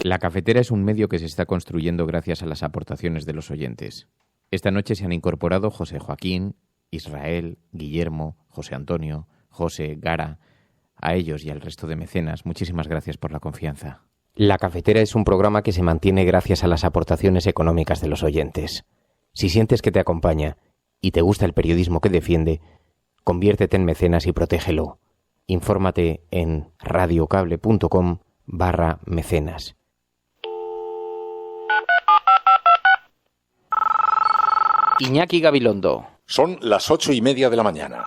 La cafetera es un medio que se está construyendo gracias a las aportaciones de los oyentes. Esta noche se han incorporado José Joaquín, Israel, Guillermo, José Antonio, José, Gara. A ellos y al resto de mecenas, muchísimas gracias por la confianza. La cafetera es un programa que se mantiene gracias a las aportaciones económicas de los oyentes. Si sientes que te acompaña y te gusta el periodismo que defiende, conviértete en mecenas y protégelo. Infórmate en radiocable.com/mecenas. Iñaki Gabilondo. Son las 8:30 de la mañana.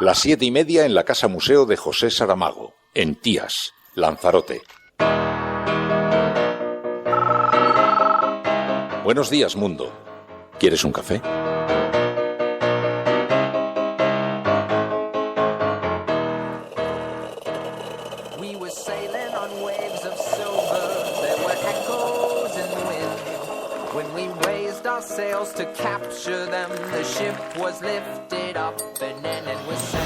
Las 7:30 en la Casa Museo de José Saramago, en Tías, Lanzarote. Buenos días, mundo. ¿Quieres un café? Sails to capture them, the ship was lifted up and then it was sank.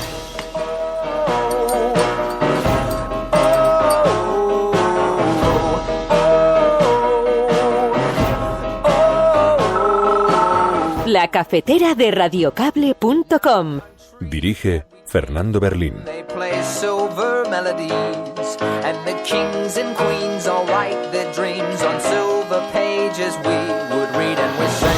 La cafetera de radiocable.com. Dirige Fernando Berlín. They play silver melodies and the kings and queens all write their dreams on silver pages we would read and we sing.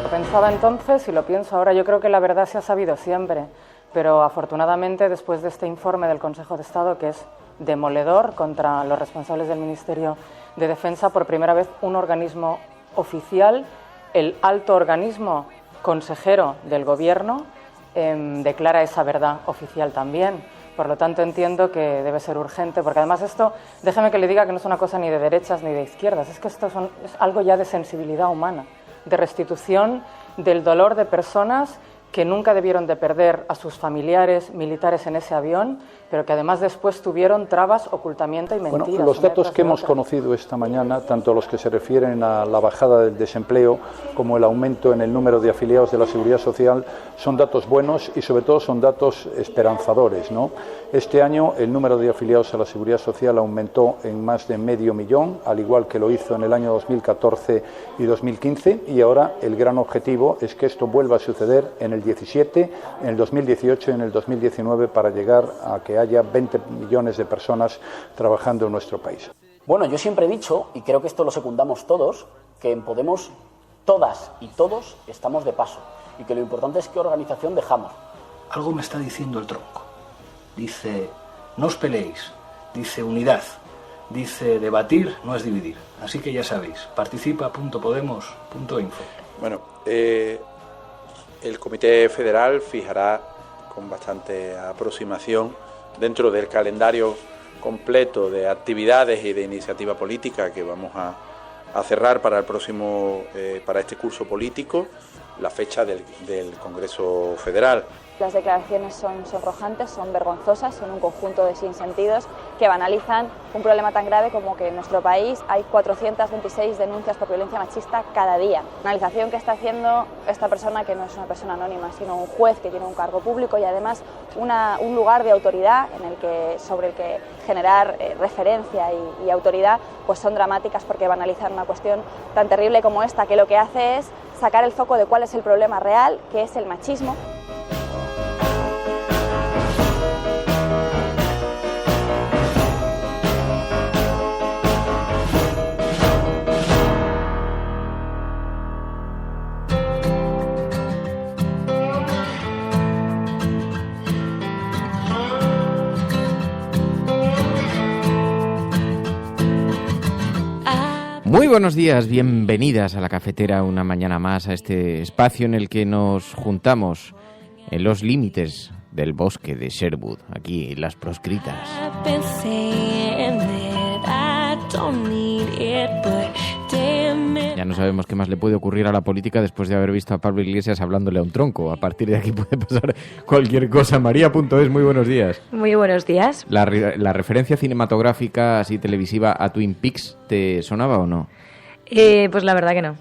Lo pensaba entonces y lo pienso ahora. Yo creo que la verdad se ha sabido siempre, pero afortunadamente después de este informe del Consejo de Estado, que es demoledor contra los responsables del Ministerio de Defensa, por primera vez un organismo oficial, el alto organismo consejero del Gobierno, declara esa verdad oficial también. Por lo tanto, entiendo que debe ser urgente, porque además esto, déjeme que le diga que no es una cosa ni de derechas ni de izquierdas, es que esto es algo ya de sensibilidad humana, de restitución del dolor de personas que nunca debieron de perder a sus familiares militares en ese avión, pero que además después tuvieron trabas, ocultamiento y mentiras. Bueno, los datos que hemos conocido esta mañana, tanto los que se refieren a la bajada del desempleo como el aumento en el número de afiliados de la Seguridad Social, son datos buenos y sobre todo son datos esperanzadores, ¿no? Este año el número de afiliados a la Seguridad Social aumentó en más de 500.000, al igual que lo hizo en el año 2014 y 2015, y ahora el gran objetivo es que esto vuelva a suceder en el 17, en el 2018 y en el 2019 para llegar a que haya 20 millones de personas trabajando en nuestro país. Bueno, yo siempre he dicho, y creo que esto lo secundamos todos, que en Podemos todas y todos estamos de paso y que lo importante es qué organización dejamos. Algo me está diciendo el tronco. Dice, no os peleéis, dice unidad, dice debatir no es dividir. Así que ya sabéis, participa.podemos.info. Bueno, el Comité Federal fijará con bastante aproximación, dentro del calendario completo de actividades y de iniciativa política que vamos a cerrar para el próximo, para este curso político, la fecha del Congreso Federal. Las declaraciones son sonrojantes, son vergonzosas, son un conjunto de sinsentidos que banalizan un problema tan grave como que en nuestro país hay 426 denuncias por violencia machista cada día. Una analización que está haciendo esta persona, que no es una persona anónima, sino un juez que tiene un cargo público y además un lugar de autoridad sobre el que generar referencia y autoridad, pues son dramáticas porque banalizan una cuestión tan terrible como esta, que lo que hace es sacar el foco de cuál es el problema real, que es el machismo. Muy buenos días, bienvenidas a la cafetera una mañana más, a este espacio en el que nos juntamos en los límites del bosque de Sherwood, aquí Las Proscritas. Ya no sabemos qué más le puede ocurrir a la política después de haber visto a Pablo Iglesias hablándole a un tronco. A partir de aquí puede pasar cualquier cosa. María.es, muy buenos días. Muy buenos días. ¿La referencia cinematográfica, así televisiva, a Twin Peaks, te sonaba o no? Pues la verdad que no.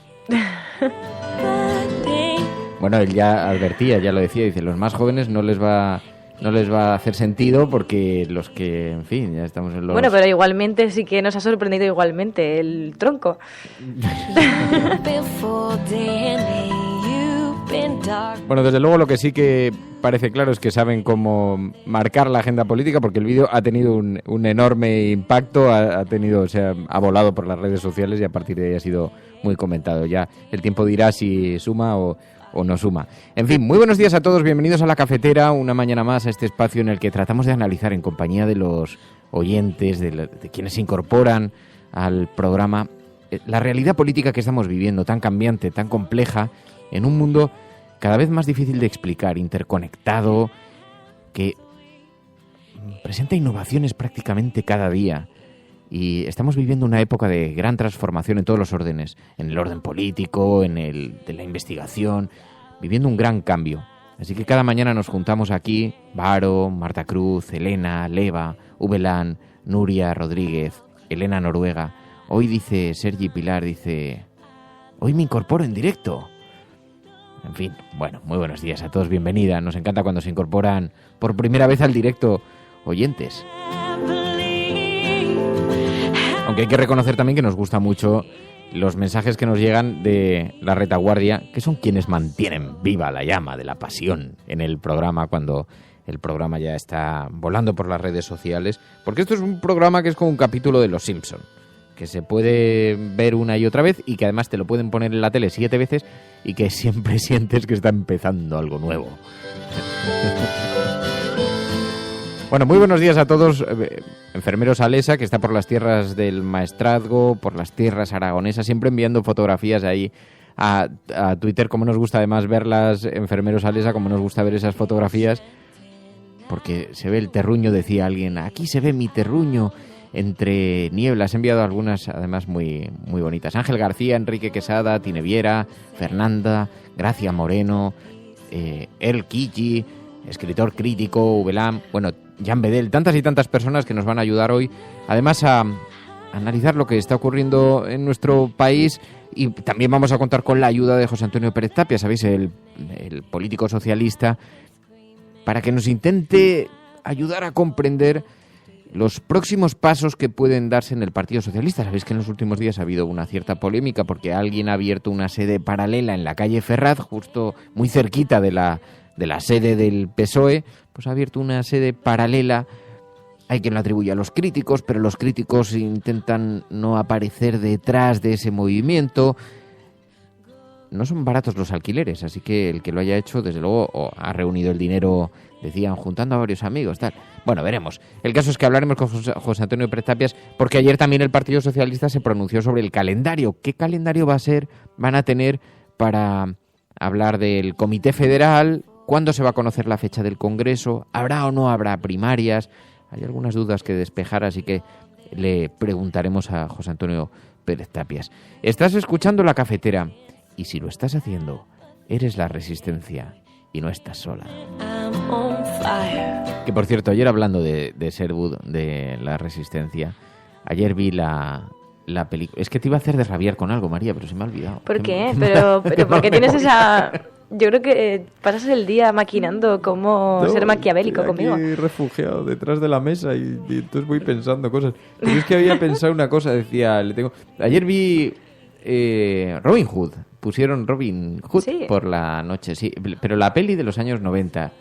Bueno, él ya advertía, ya lo decía, dice, los más jóvenes no les va no les va a hacer sentido porque los que, en fin, ya estamos en los... Bueno, pero igualmente sí que nos ha sorprendido igualmente el tronco. Bueno, desde luego lo que sí que parece claro es que saben cómo marcar la agenda política, porque el vídeo ha tenido un enorme impacto, ha volado por las redes sociales y a partir de ahí ha sido muy comentado. Ya el tiempo dirá si suma o no suma. En fin, muy buenos días a todos, bienvenidos a La Cafetera, una mañana más a este espacio en el que tratamos de analizar en compañía de los oyentes, de quienes se incorporan al programa, la realidad política que estamos viviendo, tan cambiante, tan compleja, en un mundo cada vez más difícil de explicar, interconectado, que presenta innovaciones prácticamente cada día. Y estamos viviendo una época de gran transformación en todos los órdenes, en el orden político, en el de la investigación, viviendo un gran cambio. Así que cada mañana nos juntamos aquí, Varo, Marta Cruz, Elena, Leva, Ubelan, Nuria Rodríguez, Elena Noruega. Hoy dice Sergi Pilar, hoy me incorporo en directo. En fin, bueno, muy buenos días a todos, bienvenida. Nos encanta cuando se incorporan por primera vez al directo oyentes. Aunque hay que reconocer también que nos gusta mucho los mensajes que nos llegan de la retaguardia, que son quienes mantienen viva la llama de la pasión en el programa cuando el programa ya está volando por las redes sociales. Porque esto es un programa que es como un capítulo de Los Simpson, que se puede ver una y otra vez y que además te lo pueden poner en la tele 7 veces y que siempre sientes que está empezando algo nuevo. Bueno, muy buenos días a todos. Enfermeros Alesa, que está por las tierras del Maestrazgo, por las tierras aragonesas, siempre enviando fotografías ahí a Twitter. Como nos gusta además verlas, Enfermeros Alesa, como nos gusta ver esas fotografías, porque se ve el terruño, decía alguien, aquí se ve mi terruño entre nieblas. He enviado algunas además muy, muy bonitas. Ángel García, Enrique Quesada, Tineviera, Fernanda, Gracia Moreno, El Kiki, escritor crítico, Ubelam, bueno, Jan Bedel, tantas y tantas personas que nos van a ayudar hoy, además a analizar lo que está ocurriendo en nuestro país, y también vamos a contar con la ayuda de José Antonio Pérez Tapia, ¿sabéis? El político socialista, para que nos intente ayudar a comprender los próximos pasos que pueden darse en el Partido Socialista. Sabéis que en los últimos días ha habido una cierta polémica porque alguien ha abierto una sede paralela en la calle Ferraz, justo muy cerquita de la sede del PSOE, pues ha abierto una sede paralela. Hay quien lo atribuye a los críticos, pero los críticos intentan no aparecer detrás de ese movimiento. No son baratos los alquileres, así que el que lo haya hecho, desde luego, ha reunido el dinero, decían, juntando a varios amigos, tal. Bueno, veremos. El caso es que hablaremos con José Antonio Pérez Tapias, porque ayer también el Partido Socialista se pronunció sobre el calendario. ¿Qué calendario van a tener para hablar del Comité Federal? ¿Cuándo se va a conocer la fecha del Congreso? ¿Habrá o no habrá primarias? Hay algunas dudas que despejar, así que le preguntaremos a José Antonio Pérez Tapias. Estás escuchando La Cafetera, y si lo estás haciendo, eres la Resistencia y no estás sola. Que por cierto, ayer hablando de Sherwood, de la Resistencia, ayer vi la película. Es que te iba a hacer de rabiar con algo, María, pero se me ha olvidado. ¿Por qué? Pero ¿por qué tienes esa...? Yo creo que pasas el día maquinando cómo ser maquiavélico conmigo. Estoy refugiado detrás de la mesa y entonces voy pensando cosas. Pero es que había pensado una cosa, decía, ayer vi Robin Hood. Pusieron Robin Hood por la noche, sí, pero la peli de los años 90,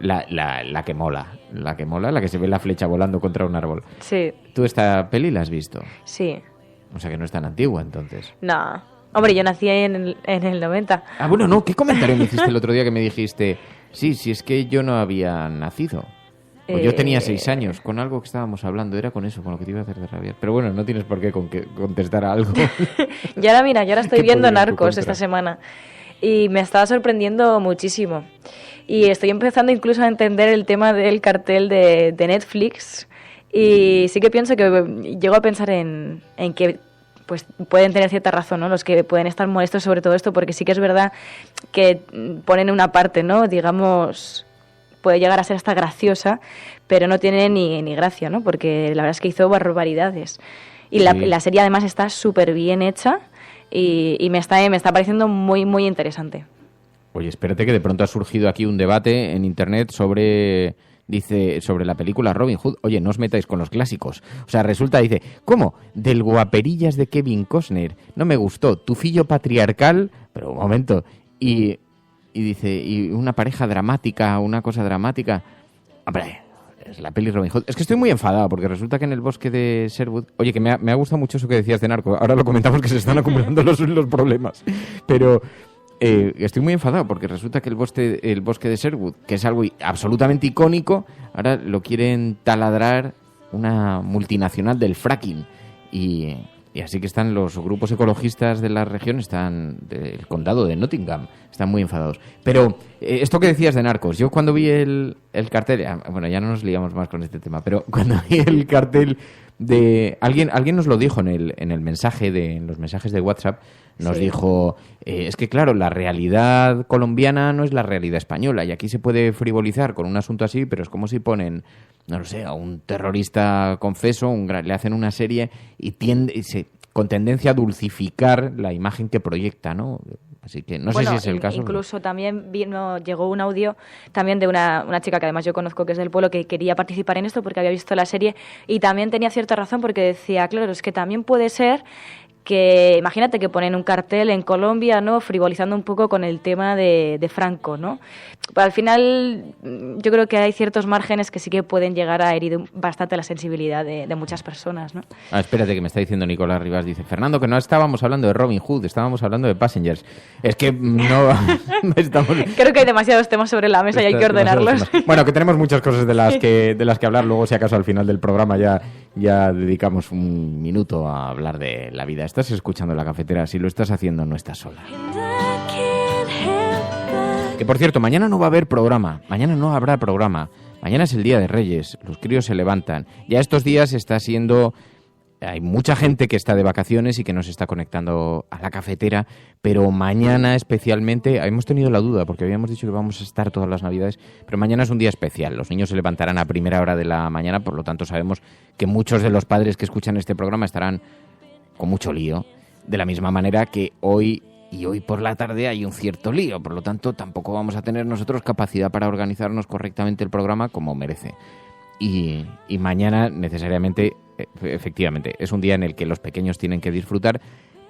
la que mola, la que se ve la flecha volando contra un árbol. Sí. ¿Tú esta peli la has visto? Sí. O sea que no es tan antigua entonces. No. Hombre, yo nací en el 90. Ah, bueno, no. ¿Qué comentario me hiciste el otro día que me dijiste? Sí, es que yo no había nacido. O yo tenía 6 años, con algo que estábamos hablando. Era con eso, con lo que te iba a hacer de rabiar. Pero bueno, no tienes por qué contestar a algo. Y ahora, mira, yo ahora estoy viendo Narcos esta semana. Y me estaba sorprendiendo muchísimo. Y estoy empezando incluso a entender el tema del cartel de Netflix. Y sí que pienso que llego a pensar en que pues pueden tener cierta razón, ¿no? Los que pueden estar molestos sobre todo esto, porque sí que es verdad que ponen una parte, ¿no? Digamos, puede llegar a ser hasta graciosa, pero no tiene ni gracia, ¿no? Porque la verdad es que hizo barbaridades. Y sí. La serie además está súper bien hecha y me está pareciendo muy, muy interesante. Oye, espérate que de pronto ha surgido aquí un debate en Internet sobre dice sobre la película Robin Hood, oye, no os metáis con los clásicos. O sea, resulta, dice, ¿cómo? Del guaperillas de Kevin Costner. No me gustó. Tu fillo patriarcal, pero un momento, y dice, y una pareja dramática, una cosa dramática. Hombre, es la peli Robin Hood. Es que estoy muy enfadado porque resulta que en el bosque de Sherwood... Oye, que me ha gustado mucho eso que decías de Narco. Ahora lo comentamos que se están acumulando los problemas. Pero estoy muy enfadado porque resulta que el bosque de Sherwood, que es algo absolutamente icónico, ahora lo quieren taladrar una multinacional del fracking. Y así que están los grupos ecologistas de la región, están del condado de Nottingham, están muy enfadados. Pero esto que decías de Narcos, yo cuando vi el cartel, bueno, ya no nos liamos más con este tema, pero cuando vi el cartel de alguien nos lo dijo en el mensaje en los mensajes de WhatsApp, nos dijo, es que claro, la realidad colombiana no es la realidad española y aquí se puede frivolizar con un asunto así, pero es como si ponen, no lo sé, a un terrorista confeso, le hacen una serie y con tendencia a dulcificar la imagen que proyecta, ¿no? Así que no sé si es el caso. Incluso también llegó un audio también de una chica que además yo conozco que es del pueblo que quería participar en esto porque había visto la serie y también tenía cierta razón porque decía, claro, es que también puede ser que, imagínate que ponen un cartel en Colombia, ¿no?, frivolizando un poco con el tema de Franco, ¿no? Pero al final yo creo que hay ciertos márgenes que sí que pueden llegar a herir bastante la sensibilidad de muchas personas, ¿no? Espérate, que me está diciendo Nicolás Rivas, dice, Fernando, que no estábamos hablando de Robin Hood, estábamos hablando de Passengers. Es que no estamos... Creo que hay demasiados temas sobre la mesa y hay que ordenarlos. Bueno, que tenemos muchas cosas de las que hablar, luego si acaso al final del programa ya dedicamos un minuto a hablar de la vida. Estás escuchando La Cafetera, si lo estás haciendo no estás sola. Que por cierto, mañana no va a haber programa, mañana no habrá programa, mañana es el Día de Reyes, los críos se levantan. Ya estos días hay mucha gente que está de vacaciones y que no se está conectando a La Cafetera, pero mañana especialmente, hemos tenido la duda porque habíamos dicho que vamos a estar todas las Navidades, pero mañana es un día especial, los niños se levantarán a primera hora de la mañana, por lo tanto sabemos que muchos de los padres que escuchan este programa estarán con mucho lío, de la misma manera que hoy por la tarde hay un cierto lío, por lo tanto tampoco vamos a tener nosotros capacidad para organizarnos correctamente el programa como merece. Y mañana necesariamente, efectivamente, es un día en el que los pequeños tienen que disfrutar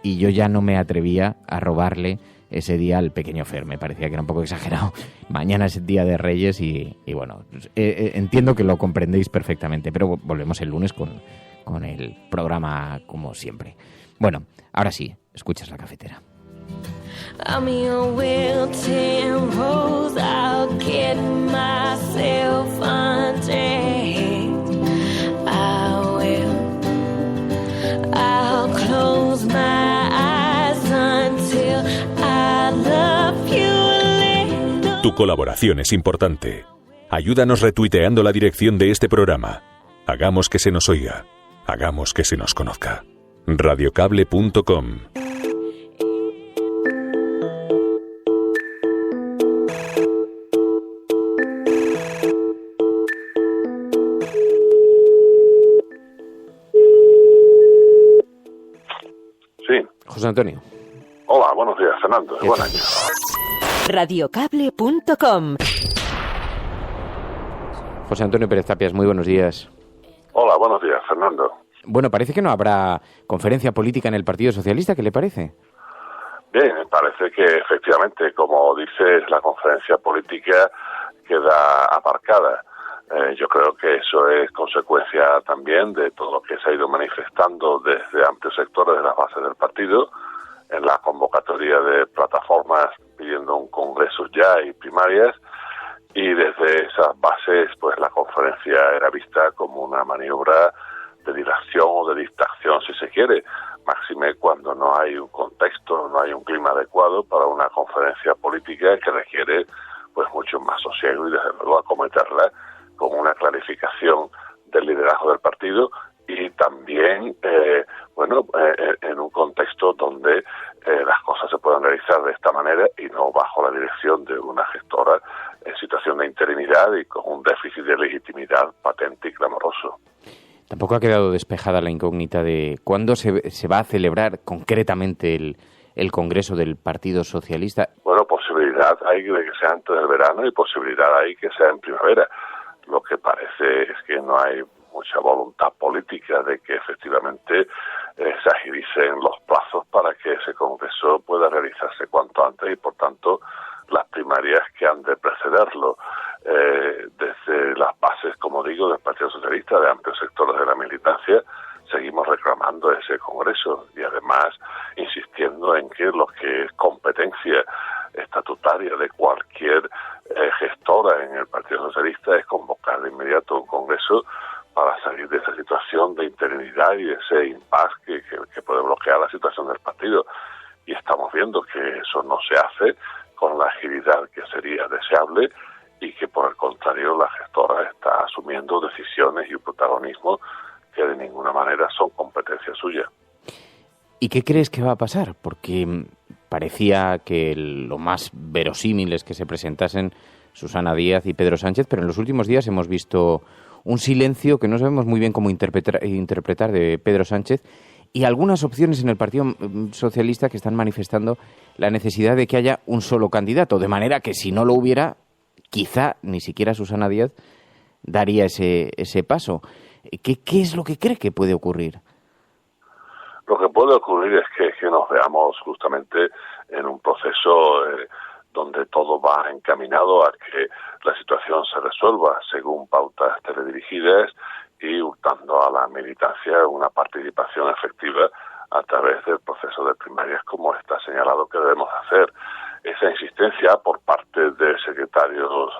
y yo ya no me atrevía a robarle ese día al pequeño Fer, me parecía que era un poco exagerado. Mañana es el Día de Reyes y bueno, entiendo que lo comprendéis perfectamente, pero volvemos el lunes con el programa como siempre. Bueno, ahora sí, escuchas La Cafetera. I'm your wilting rose, I'll get myself undressed. I'll close my eyes until I love you a little. Tu colaboración es importante. Ayúdanos retuiteando la dirección de este programa. Hagamos que se nos oiga. Hagamos que se nos conozca. Radiocable.com. Sí. José Antonio. Hola, buenos días, Fernando. Buen año. Radiocable.com. José Antonio Pérez Tapias, muy buenos días. Hola, buenos días, Fernando. Bueno, parece que no habrá conferencia política en el Partido Socialista, ¿qué le parece? Bien, me parece que efectivamente, como dices, la conferencia política queda aparcada. Yo creo que eso es consecuencia también de todo lo que se ha ido manifestando desde amplios sectores de las bases del partido, en la convocatoria de plataformas pidiendo un congreso ya y primarias, y desde esas bases pues la conferencia era vista como una maniobra de dilación o de distracción, si se quiere, máxime cuando no hay un contexto, no hay un clima adecuado para una conferencia política que requiere pues mucho más sosiego y desde luego acometerla con una clarificación del liderazgo del partido y también en un contexto donde las cosas se puedan realizar de esta manera y no bajo la dirección de una gestora en situación de interinidad y con un déficit de legitimidad patente y clamoroso. Tampoco ha quedado despejada la incógnita de cuándo se va a celebrar concretamente el Congreso del Partido Socialista. Bueno, posibilidad hay de que sea antes del verano y posibilidad hay que sea en primavera. Lo que parece es que no hay mucha voluntad política de que efectivamente se agilicen los plazos para que ese congreso pueda realizarse cuanto antes y, por tanto, las primarias que han de precederlo. Desde las bases, como digo, del Partido Socialista, de amplios sectores de la militancia, seguimos reclamando ese congreso y además insistiendo en que lo que es competencia estatutaria de cualquier gestora en el Partido Socialista es convocar de inmediato un congreso para salir de esa situación de interinidad y de ese impasse que puede bloquear la situación del partido. Y estamos viendo que eso no se hace con la agilidad que sería deseable y que, por el contrario, la gestora está asumiendo decisiones y un protagonismo que de ninguna manera son competencia suya. ¿Y qué crees que va a pasar? Porque parecía que lo más verosímil es que se presentasen Susana Díaz y Pedro Sánchez, pero en los últimos días hemos visto un silencio que no sabemos muy bien cómo interpretar de Pedro Sánchez y algunas opciones en el Partido Socialista que están manifestando la necesidad de que haya un solo candidato, de manera que si no lo hubiera, quizá ni siquiera Susana Díaz daría ese paso. ¿Qué es lo que cree que puede ocurrir? Lo que puede ocurrir es que nos veamos justamente en un proceso donde todo va encaminado a que la situación se resuelva según pautas teledirigidas y hurtando a la militancia una participación efectiva a través del proceso de primarias, como está señalado que debemos hacer. Esa insistencia por parte de secretarios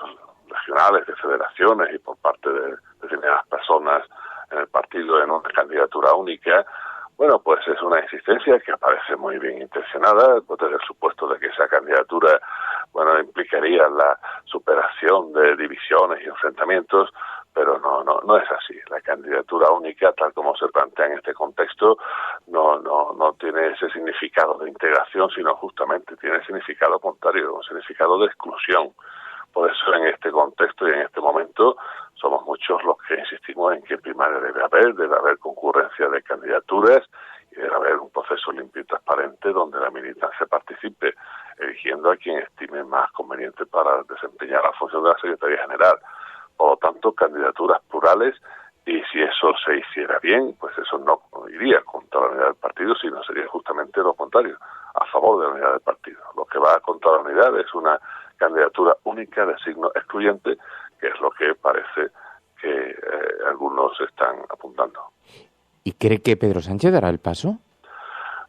regionales, de federaciones y por parte de determinadas personas en el partido en una candidatura única, bueno, pues es una insistencia que parece muy bien intencionada, pues desde el supuesto de que esa candidatura, bueno, implicaría la superación de divisiones y enfrentamientos, pero no es así. La candidatura única, tal como se plantea en este contexto, no tiene ese significado de integración, sino justamente tiene el significado contrario, un significado de exclusión. Por eso en este contexto y en este momento somos muchos los que insistimos en que primaria debe haber concurrencia de candidaturas y debe haber un proceso limpio y transparente donde la militancia participe, eligiendo a quien estime más conveniente para desempeñar la función de la Secretaría General. Por lo tanto, candidaturas plurales, y si eso se hiciera bien, pues eso no iría contra la unidad del partido, sino sería justamente lo contrario, a favor de la unidad del partido. Lo que va contra la unidad es una candidatura única de signo excluyente, que es lo que parece que algunos están apuntando. ¿Y cree que Pedro Sánchez dará el paso?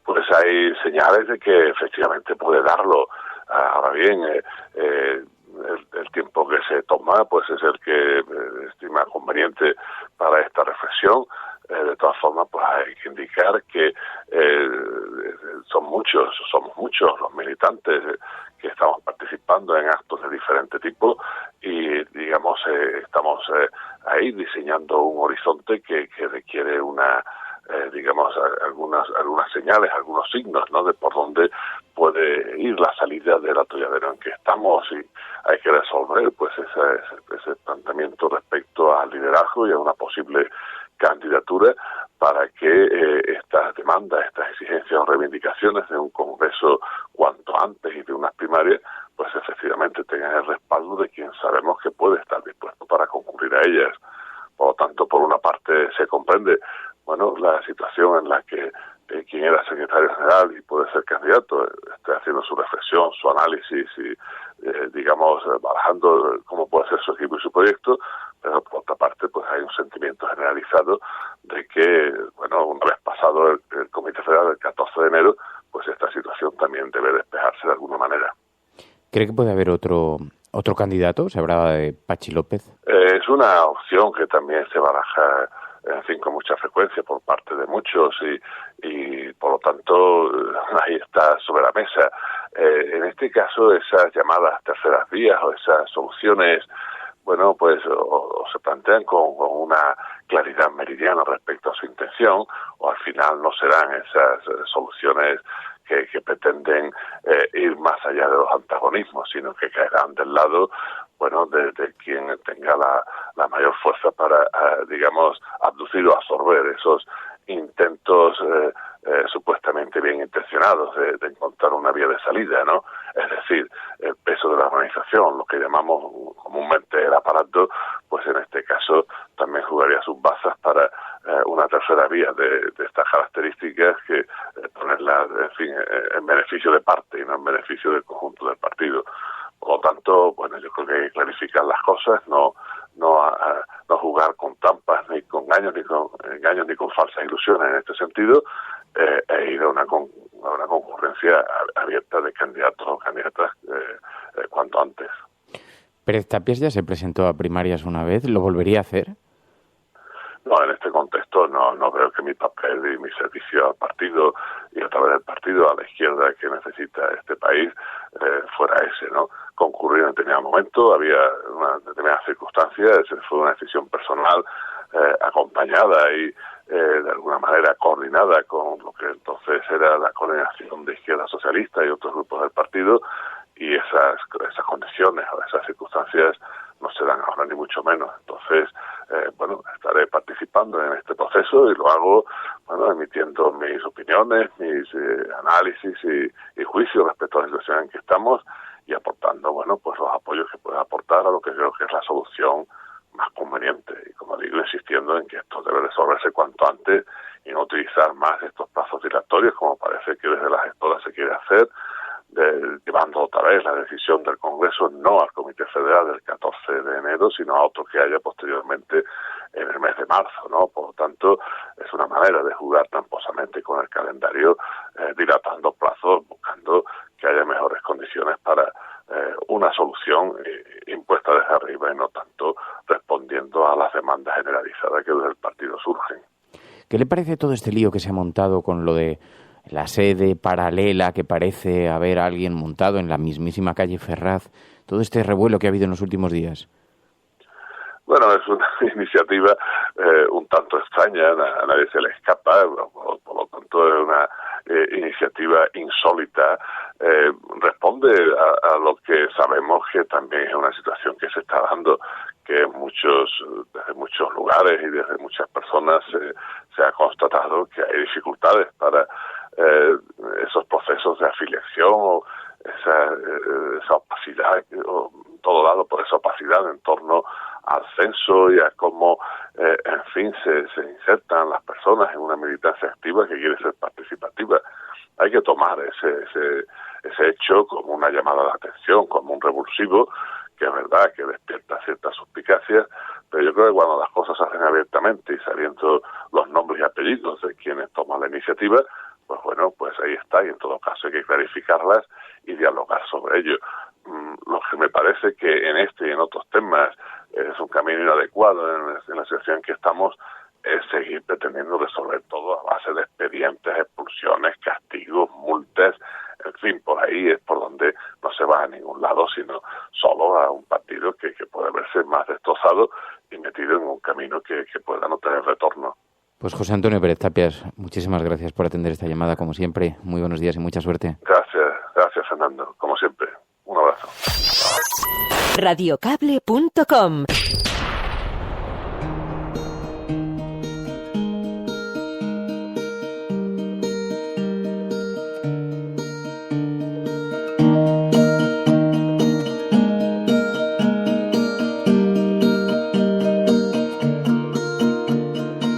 Pues hay señales de que efectivamente puede darlo. Ahora bien, el tiempo que se toma pues es el que estima conveniente para esta reflexión. De todas formas, pues hay que indicar que somos muchos los militantes que estamos participando en actos de diferente tipo y, digamos, estamos ahí diseñando un horizonte que requiere algunas señales, algunos signos, ¿no?, de por dónde puede ir la salida del atolladero en que estamos, y hay que resolver pues ese planteamiento respecto al liderazgo y a una posible candidatura para que estas demandas, estas exigencias o reivindicaciones de un congreso cuanto antes y de unas primarias, pues efectivamente tengan el respaldo de quien sabemos que puede estar dispuesto para concurrir a ellas. Por lo tanto, por una parte se comprende, bueno, la situación en la que quien era secretario general y puede ser candidato esté haciendo su reflexión, su análisis y, barajando cómo puede ser su equipo y su proyecto, pero por otra parte pues hay un sentimiento generalizado de que, bueno, una vez pasado el Comité Federal el 14 de enero, pues esta situación también debe despejarse de alguna manera. ¿Cree que puede haber otro candidato? Se hablaba de Pachi López. Es una opción que también se baraja, en fin, con mucha frecuencia por parte de muchos y por lo tanto ahí está sobre la mesa. En este caso, esas llamadas terceras vías o esas soluciones, bueno, pues o se plantean con una claridad meridiana respecto a su intención, o al final no serán esas soluciones que pretenden ir más allá de los antagonismos, sino que caerán del lado, bueno, de quien tenga la mayor fuerza para, abducir o absorber esos intentos supuestamente bien intencionados de encontrar una vía de salida, ¿no? Es decir, el peso de la organización, lo que llamamos comúnmente el aparato, pues en este todavía de estas características que ponerlas, en fin, en beneficio de parte y no en beneficio del conjunto del partido. Por lo tanto, bueno, yo creo que hay que clarificar las cosas, no jugar con trampas, ni con engaños, ni con falsas ilusiones en este sentido, e ir a una concurrencia abierta de candidatos o candidatas cuanto antes. Pérez Tapias ya se presentó a primarias una vez, ¿lo volvería a hacer? No, en este contexto no veo que mi papel y mi servicio al partido y a través del partido a la izquierda que necesita este país fuera ese, ¿no? Concurrir en determinado momento, había una determinada circunstancia, fue una decisión personal acompañada y de alguna manera coordinada con lo que entonces era la coordinación de Izquierda Socialista y otros grupos del partido, y esas condiciones o esas circunstancias no se dan ahora ni mucho menos. Entonces, estaré participando en este proceso y lo hago, emitiendo mis opiniones, mis análisis y juicios respecto a la situación en que estamos y aportando, pues los apoyos que pueda aportar a lo que creo que es la solución más conveniente. Y como digo, insistiendo en que esto debe resolverse cuanto antes y no utilizar más estos plazos dilatorios como parece que desde la gestora se quiere hacer, llevando otra vez la decisión del Congreso no al Comité Federal del 14 de enero, sino a otro que haya posteriormente en el mes de marzo, ¿no? Por lo tanto, es una manera de jugar tramposamente con el calendario, dilatando plazos, buscando que haya mejores condiciones para una solución impuesta desde arriba y no tanto respondiendo a las demandas generalizadas que desde el partido surgen. ¿Qué le parece todo este lío que se ha montado con lo de la sede paralela que parece haber alguien montado en la mismísima calle Ferraz? Todo este revuelo que ha habido en los últimos días. Bueno, es una iniciativa un tanto extraña, a nadie se le escapa, por lo tanto es una iniciativa insólita, responde a lo que sabemos que también es una situación que se está dando, que desde muchos lugares y desde muchas personas se ha constatado que hay dificultades para esos procesos de afiliación o esa opacidad, o todo dado por esa opacidad en torno al censo y a cómo, en fin, se insertan las personas en una militancia activa que quiere ser participativa. Hay que tomar ese hecho como una llamada de atención, como un revulsivo, que es verdad que despierta ciertas suspicacias, pero yo creo que cuando las cosas se hacen abiertamente y sabiendo los nombres y apellidos de quienes toman la iniciativa, pues ahí está, y en todo caso hay que clarificarlas y dialogar sobre ello. Lo que me parece que en este y en otros temas es un camino inadecuado en la situación en que estamos, es seguir pretendiendo resolver todo a base de expedientes, expulsiones, castigos, multas, en fin, por ahí es por donde no se va a ningún lado, sino solo a un partido que puede verse más destrozado y metido en un camino que pueda no tener retorno. Pues José Antonio Pérez Tapias, muchísimas gracias por atender esta llamada, como siempre. Muy buenos días y mucha suerte. Gracias Fernando, como siempre. Un abrazo. Radiocable.com.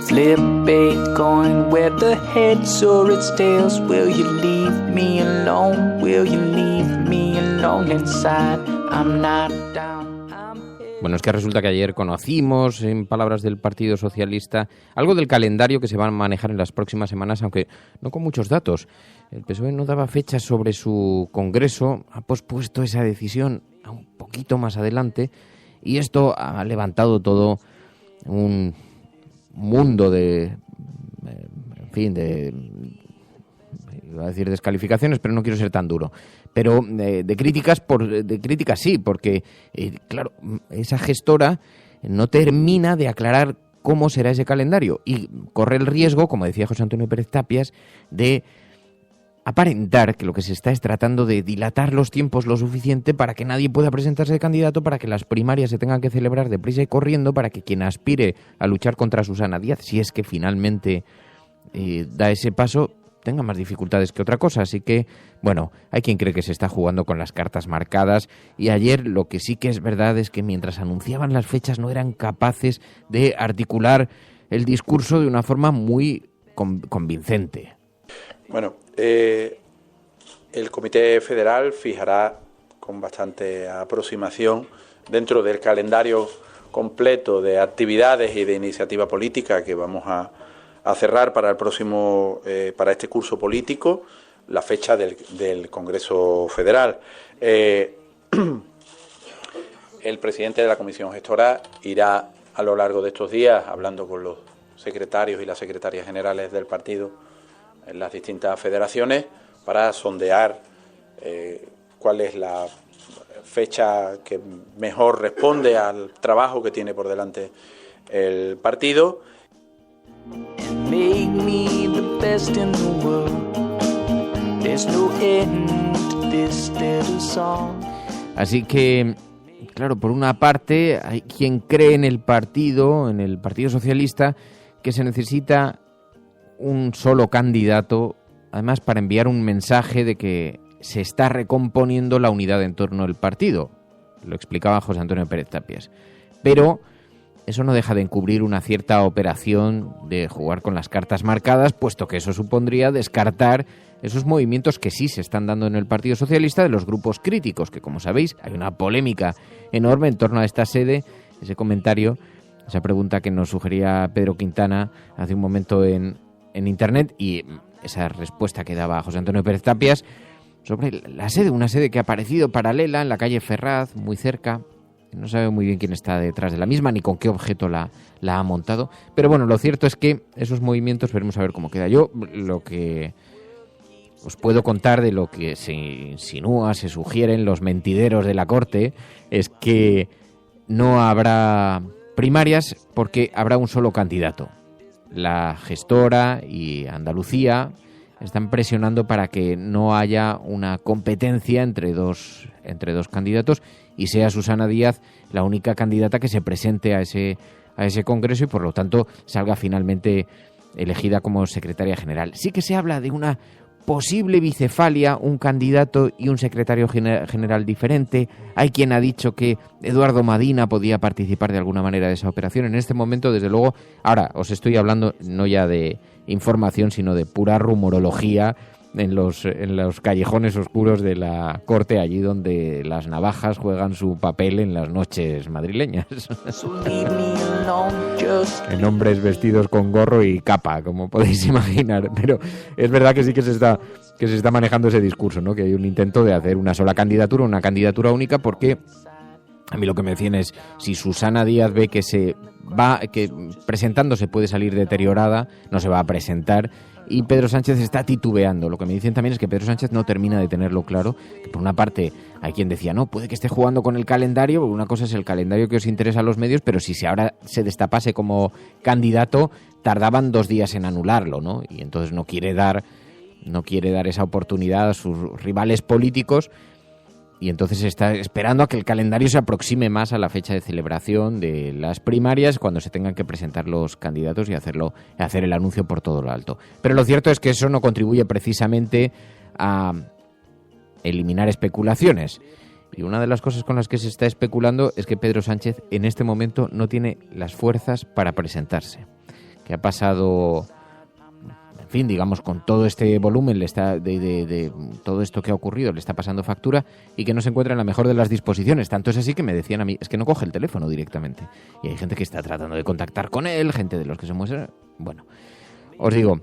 Flip bait going where the head saw its tails. Will you leave me alone? Will you leave me alone inside? I'm not down. Bueno, es que resulta que ayer conocimos, en palabras del Partido Socialista, algo del calendario que se va a manejar en las próximas semanas, aunque no con muchos datos. El PSOE no daba fechas sobre su congreso, ha pospuesto esa decisión a un poquito más adelante, y esto ha levantado todo un mundo de iba a decir descalificaciones, pero no quiero ser tan duro, pero de críticas sí, porque claro, esa gestora no termina de aclarar cómo será ese calendario y corre el riesgo, como decía José Antonio Pérez Tapias, de aparentar que lo que se está es tratando de dilatar los tiempos lo suficiente para que nadie pueda presentarse de candidato, para que las primarias se tengan que celebrar deprisa y corriendo, para que quien aspire a luchar contra Susana Díaz, si es que finalmente da ese paso, tenga más dificultades que otra cosa. Así que, bueno, hay quien cree que se está jugando con las cartas marcadas, y ayer lo que sí que es verdad es que mientras anunciaban las fechas no eran capaces de articular el discurso de una forma muy convincente. Bueno, el Comité Federal fijará con bastante aproximación, dentro del calendario completo de actividades y de iniciativa política que vamos a cerrar para el próximo, para este curso político, la fecha del Congreso Federal. El presidente de la Comisión Gestora irá a lo largo de estos días hablando con los secretarios y las secretarias generales del partido en las distintas federaciones para sondear cuál es la fecha que mejor responde al trabajo que tiene por delante el partido. Así que, claro, por una parte hay quien cree en el Partido Socialista, que se necesita un solo candidato, además para enviar un mensaje de que se está recomponiendo la unidad en torno al partido. Lo explicaba José Antonio Pérez Tapias. Pero eso no deja de encubrir una cierta operación de jugar con las cartas marcadas, puesto que eso supondría descartar esos movimientos que sí se están dando en el Partido Socialista de los grupos críticos, que como sabéis hay una polémica enorme en torno a esta sede, ese comentario, esa pregunta que nos sugería Pedro Quintana hace un momento en Internet, y esa respuesta que daba José Antonio Pérez Tapias sobre la sede, una sede que ha aparecido paralela en la calle Ferraz, muy cerca. No sabe muy bien quién está detrás de la misma ni con qué objeto la ha montado. Pero bueno, lo cierto es que esos movimientos veremos a ver cómo queda. Yo lo que os puedo contar de lo que se insinúa, se sugieren los mentideros de la Corte, es que no habrá primarias porque habrá un solo candidato. La Gestora y Andalucía están presionando para que no haya una competencia entre dos candidatos y sea Susana Díaz la única candidata que se presente a ese congreso y por lo tanto salga finalmente elegida como secretaria general. Sí que se habla de una posible bicefalia, un candidato y un secretario general diferente. Hay quien ha dicho que Eduardo Madina podía participar de alguna manera de esa operación. En este momento, desde luego, ahora os estoy hablando no ya de información, sino de pura rumorología en los callejones oscuros de la Corte, allí donde las navajas juegan su papel en las noches madrileñas. En hombres vestidos con gorro y capa, como podéis imaginar. Pero es verdad que sí que se está manejando ese discurso, ¿no? Que hay un intento de hacer una sola candidatura, una candidatura única, porque a mí lo que me decían es, si Susana Díaz ve que presentándose puede salir deteriorada, no se va a presentar, y Pedro Sánchez está titubeando. Lo que me dicen también es que Pedro Sánchez no termina de tenerlo claro, que por una parte hay quien decía, no, puede que esté jugando con el calendario, porque una cosa es el calendario que os interesa a los medios, pero si ahora se destapase como candidato, tardaban 2 días en anularlo, ¿no? Y entonces no quiere dar esa oportunidad a sus rivales políticos, y entonces está esperando a que el calendario se aproxime más a la fecha de celebración de las primarias, cuando se tengan que presentar los candidatos y hacer el anuncio por todo lo alto. Pero lo cierto es que eso no contribuye precisamente a eliminar especulaciones. Y una de las cosas con las que se está especulando es que Pedro Sánchez en este momento no tiene las fuerzas para presentarse. Que ha pasado, en fin, digamos, con todo este volumen de todo esto que ha ocurrido, le está pasando factura y que no se encuentra en la mejor de las disposiciones. Tanto es así que me decían a mí, es que no coge el teléfono directamente. Y hay gente que está tratando de contactar con él, gente de los que se muestran. Bueno, os digo,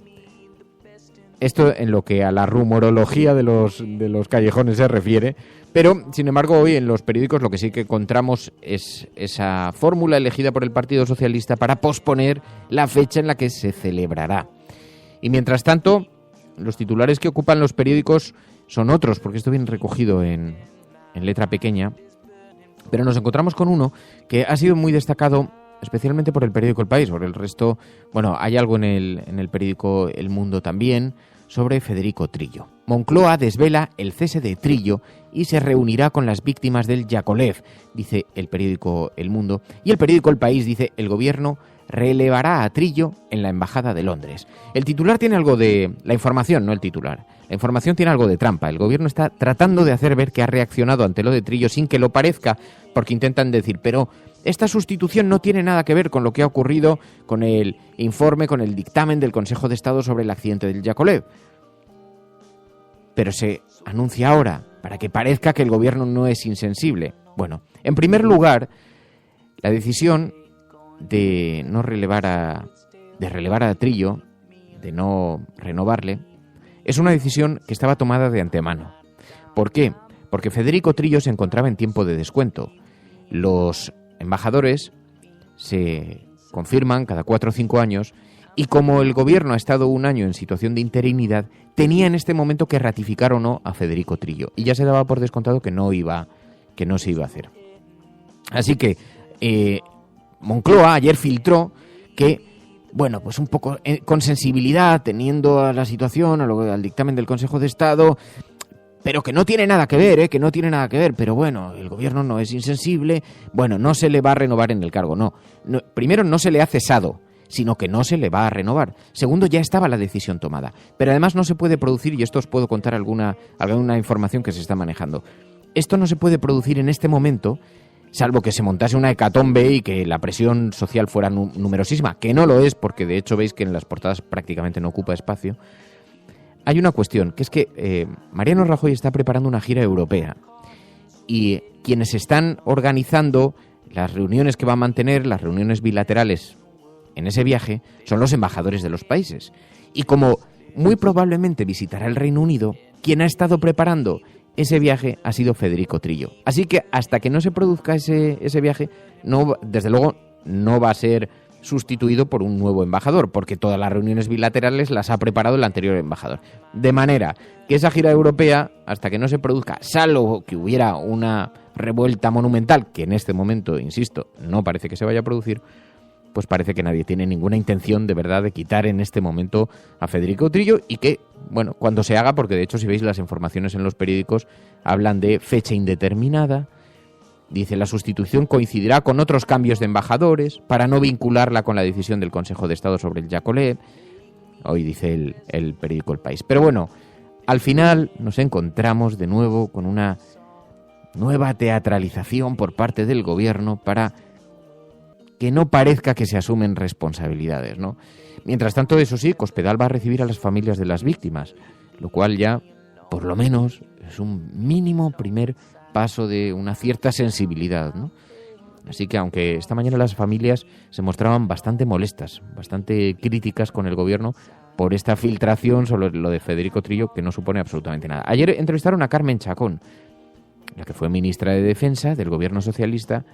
esto en lo que a la rumorología de los callejones se refiere, pero sin embargo hoy en los periódicos lo que sí que encontramos es esa fórmula elegida por el Partido Socialista para posponer la fecha en la que se celebrará. Y mientras tanto, los titulares que ocupan los periódicos son otros, porque esto viene recogido en letra pequeña, pero nos encontramos con uno que ha sido muy destacado especialmente por el periódico El País. Por el resto, bueno, hay algo en el periódico El Mundo también sobre Federico Trillo. Moncloa desvela el cese de Trillo y se reunirá con las víctimas del Yakolev, dice el periódico El Mundo. Y el periódico El País dice, el gobierno relevará a Trillo en la Embajada de Londres. El titular tiene algo de... La información, no el titular. La información tiene algo de trampa. El gobierno está tratando de hacer ver que ha reaccionado ante lo de Trillo sin que lo parezca, porque intentan decir, pero esta sustitución no tiene nada que ver con lo que ha ocurrido con el informe, con el dictamen del Consejo de Estado sobre el accidente del Yakolev. Pero se anuncia ahora para que parezca que el gobierno no es insensible. Bueno, en primer lugar, la decisión de relevar a Trillo, de no renovarle, es una decisión que estaba tomada de antemano. ¿Por qué? Porque Federico Trillo se encontraba en tiempo de descuento. Los embajadores se confirman cada 4 o 5 años y como el gobierno ha estado un año en situación de interinidad, tenía en este momento que ratificar o no a Federico Trillo. Y ya se daba por descontado que no se iba a hacer. Así que Moncloa ayer filtró que, bueno, pues un poco con sensibilidad, teniendo a la situación, al dictamen del Consejo de Estado, pero que no tiene nada que ver, pero bueno, el gobierno no es insensible, bueno, no se le va a renovar en el cargo, no. Primero, no se le ha cesado, sino que no se le va a renovar. Segundo, ya estaba la decisión tomada. Pero además no se puede producir, y esto os puedo contar alguna información que se está manejando, esto no se puede producir en este momento, salvo que se montase una hecatombe y que la presión social fuera numerosísima, que no lo es, porque de hecho veis que en las portadas prácticamente no ocupa espacio. Hay una cuestión, que es que Mariano Rajoy está preparando una gira europea y quienes están organizando las reuniones que va a mantener, las reuniones bilaterales en ese viaje, son los embajadores de los países. Y como muy probablemente visitará el Reino Unido, quien ha estado preparando ese viaje ha sido Federico Trillo. Así que hasta que no se produzca ese viaje, desde luego no va a ser sustituido por un nuevo embajador, porque todas las reuniones bilaterales las ha preparado el anterior embajador. De manera que esa gira europea, hasta que no se produzca, salvo que hubiera una revuelta monumental, que en este momento, insisto, no parece que se vaya a producir, pues parece que nadie tiene ninguna intención de verdad de quitar en este momento a Federico Trillo y que, bueno, cuando se haga, porque de hecho si veis las informaciones en los periódicos, hablan de fecha indeterminada. Dice, la sustitución coincidirá con otros cambios de embajadores para no vincularla con la decisión del Consejo de Estado sobre el Yakolev. Hoy dice el periódico El País. Pero bueno, al final nos encontramos de nuevo con una nueva teatralización por parte del gobierno para que no parezca que se asumen responsabilidades, ¿no? Mientras tanto, eso sí, Cospedal va a recibir a las familias de las víctimas, lo cual ya, por lo menos, es un mínimo primer paso de una cierta sensibilidad, ¿no? Así que aunque esta mañana las familias se mostraban bastante molestas, bastante críticas con el gobierno por esta filtración sobre lo de Federico Trillo, que no supone absolutamente nada. Ayer entrevistaron a Carmen Chacón, la que fue ministra de Defensa del gobierno socialista,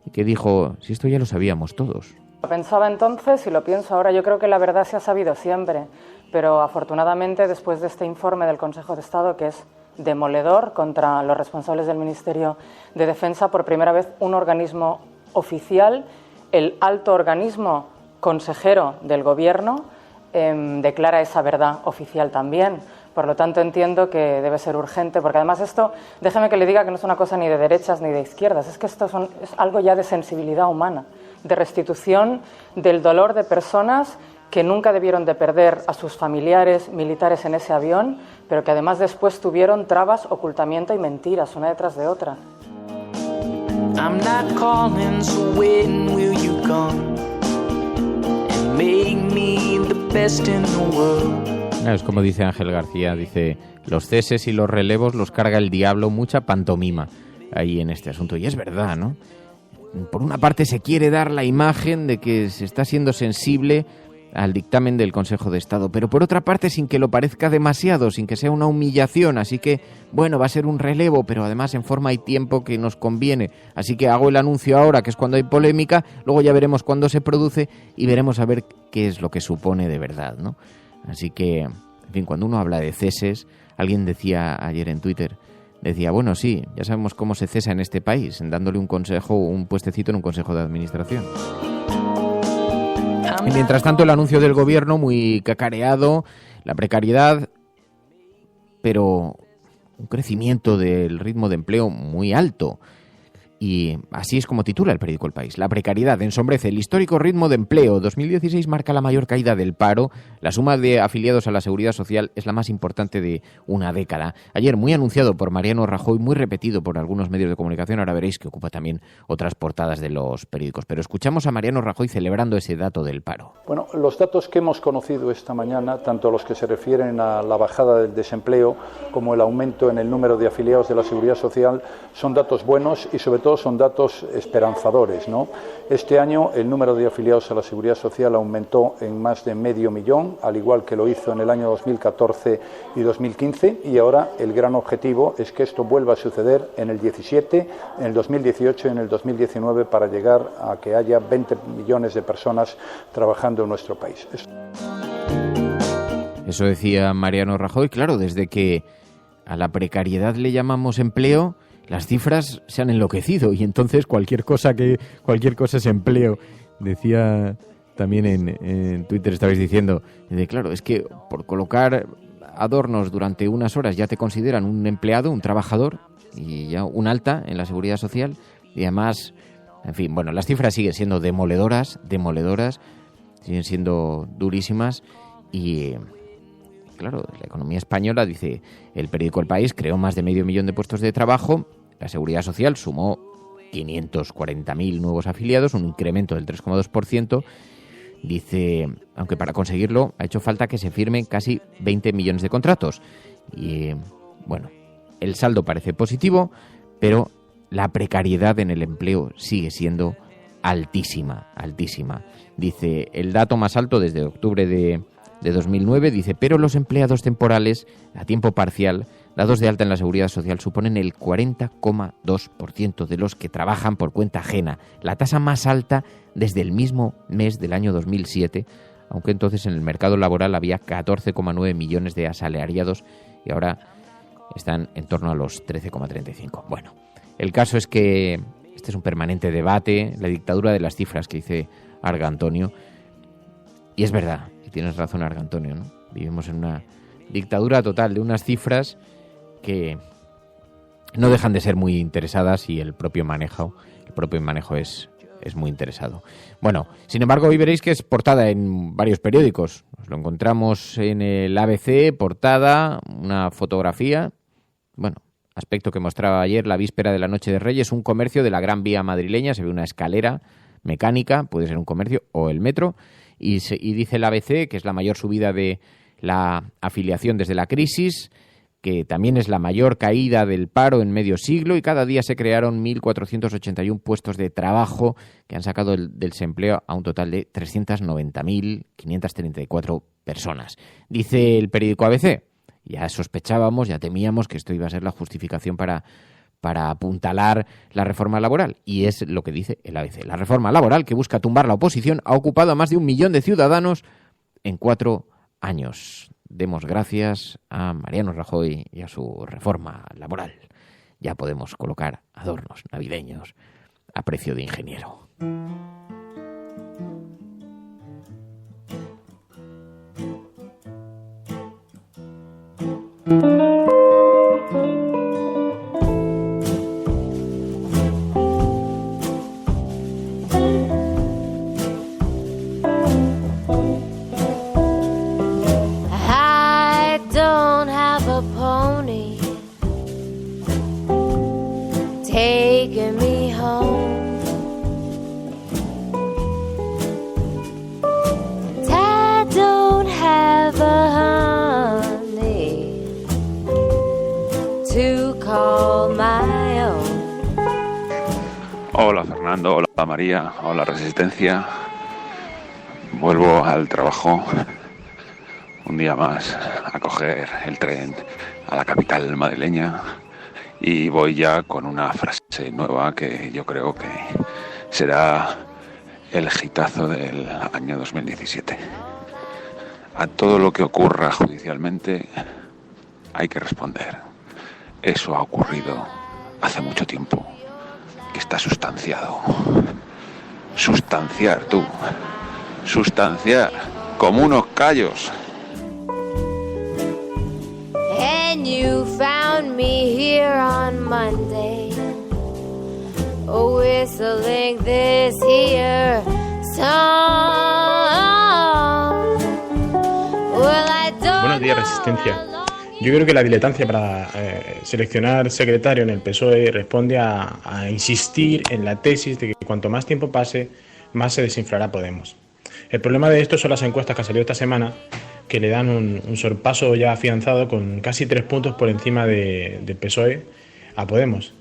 y que dijo, si esto ya lo sabíamos todos. Lo pensaba entonces y lo pienso ahora. Yo creo que la verdad se ha sabido siempre, pero afortunadamente después de este informe del Consejo de Estado, que es demoledor contra los responsables del Ministerio de Defensa, por primera vez un organismo oficial, el alto organismo consejero del Gobierno, declara esa verdad oficial también. Por lo tanto, entiendo que debe ser urgente, porque además esto, déjeme que le diga que no es una cosa ni de derechas ni de izquierdas, es que esto es algo ya de sensibilidad humana, de restitución del dolor de personas que nunca debieron de perder a sus familiares militares en ese avión, pero que además después tuvieron trabas, ocultamiento y mentiras, una detrás de otra. I'm not calling, so when will you come and make me the best in the world? Es como dice Ángel García, dice, los ceses y los relevos los carga el diablo, mucha pantomima ahí en este asunto. Y es verdad, ¿no? Por una parte se quiere dar la imagen de que se está siendo sensible al dictamen del Consejo de Estado, pero por otra parte sin que lo parezca demasiado, sin que sea una humillación, así que, bueno, va a ser un relevo, pero además en forma y tiempo que nos conviene, así que hago el anuncio ahora, que es cuando hay polémica, luego ya veremos cuándo se produce y veremos a ver qué es lo que supone de verdad, ¿no? Así que, en fin, cuando uno habla de ceses, alguien decía ayer en Twitter, decía, bueno, sí, ya sabemos cómo se cesa en este país, en dándole un consejo, un puestecito en un consejo de administración. Y mientras tanto, el anuncio del gobierno muy cacareado, la precariedad, pero un crecimiento del ritmo de empleo muy alto. Y así es como titula el periódico El País. La precariedad ensombrece el histórico ritmo de empleo. 2016 marca la mayor caída del paro, La suma de afiliados a la Seguridad Social es la más importante de una década. Ayer muy anunciado por Mariano Rajoy, muy repetido por algunos medios de comunicación, ahora veréis que ocupa también otras portadas de los periódicos. Pero escuchamos a Mariano Rajoy celebrando ese dato del paro. Bueno, los datos que hemos conocido esta mañana, tanto los que se refieren a la bajada del desempleo como el aumento en el número de afiliados de la Seguridad Social, son datos buenos y sobre todo son datos esperanzadores, ¿no? Este año el número de afiliados a la Seguridad Social aumentó en más de 500.000, al igual que lo hizo en el año 2014 y 2015, y ahora el gran objetivo es que esto vuelva a suceder en el 17, en el 2018 y en el 2019 para llegar a que haya 20 millones de personas trabajando en nuestro país. Eso decía Mariano Rajoy. Claro, desde que a la precariedad le llamamos empleo, las cifras se han enloquecido y entonces cualquier cosa es empleo. Decía también en Twitter, estabais diciendo, claro, es que por colocar adornos durante unas horas ya te consideran un empleado, un trabajador y ya un alta en la Seguridad Social y además, en fin, bueno, las cifras siguen siendo demoledoras, siguen siendo durísimas y claro, la economía española, dice el periódico El País, creó más de 500.000 de puestos de trabajo, la Seguridad Social sumó 540.000 nuevos afiliados, un incremento del 3,2%. Dice, aunque para conseguirlo ha hecho falta que se firmen casi 20 millones de contratos. Y bueno, el saldo parece positivo, pero la precariedad en el empleo sigue siendo altísima. Dice, el dato más alto desde octubre de 2009, dice, pero los empleados temporales a tiempo parcial dados de alta en la Seguridad Social suponen el 40,2% de los que trabajan por cuenta ajena, la tasa más alta desde el mismo mes del año 2007, aunque entonces en el mercado laboral había 14,9 millones de asalariados y ahora están en torno a los 13,35. Bueno, el caso es que este es un permanente debate, la dictadura de las cifras que dice Arga Antonio, y es verdad, y tienes razón Arga Antonio, ¿no? Vivimos en una dictadura total de unas cifras que no dejan de ser muy interesadas y el propio manejo es muy interesado. Bueno, sin embargo, hoy veréis que es portada en varios periódicos. Nos lo encontramos en el ABC, portada, una fotografía, bueno, aspecto que mostraba ayer la víspera de la Noche de Reyes, un comercio de la Gran Vía madrileña, se ve una escalera mecánica, puede ser un comercio o el metro, y dice el ABC que es la mayor subida de la afiliación desde la crisis, que también es la mayor caída del paro en medio siglo y cada día se crearon 1.481 puestos de trabajo que han sacado del desempleo a un total de 390.534 personas. Dice el periódico ABC, ya sospechábamos, ya temíamos que esto iba a ser la justificación para apuntalar la reforma laboral. Y es lo que dice el ABC. La reforma laboral que busca tumbar la oposición ha ocupado a más de 1 millón de ciudadanos en 4 años. Demos gracias a Mariano Rajoy y a su reforma laboral. Ya podemos colocar adornos navideños a precio de ingeniero. Taking me home, and I don't have a honey to call my own. Hola Fernando, hola María, hola Resistencia. Vuelvo al trabajo un día más a coger el tren a la capital madrileña. Y voy ya con una frase nueva que yo creo que será el hitazo del año 2017. A todo lo que ocurra judicialmente hay que responder. Eso ha ocurrido hace mucho tiempo, que está sustanciado. Sustanciar, tú. Sustanciar, como unos callos. And you found me here on Monday, whistling this here song. Buenos días, Resistencia. Yo creo que la dilatancia para seleccionar secretario en el PSOE responde a insistir en la tesis de que cuanto más tiempo pase, más se desinflará Podemos. El problema de esto son las encuestas que han salido esta semana, que le dan un sorpaso ya afianzado con casi 3 puntos por encima del PSOE a Podemos.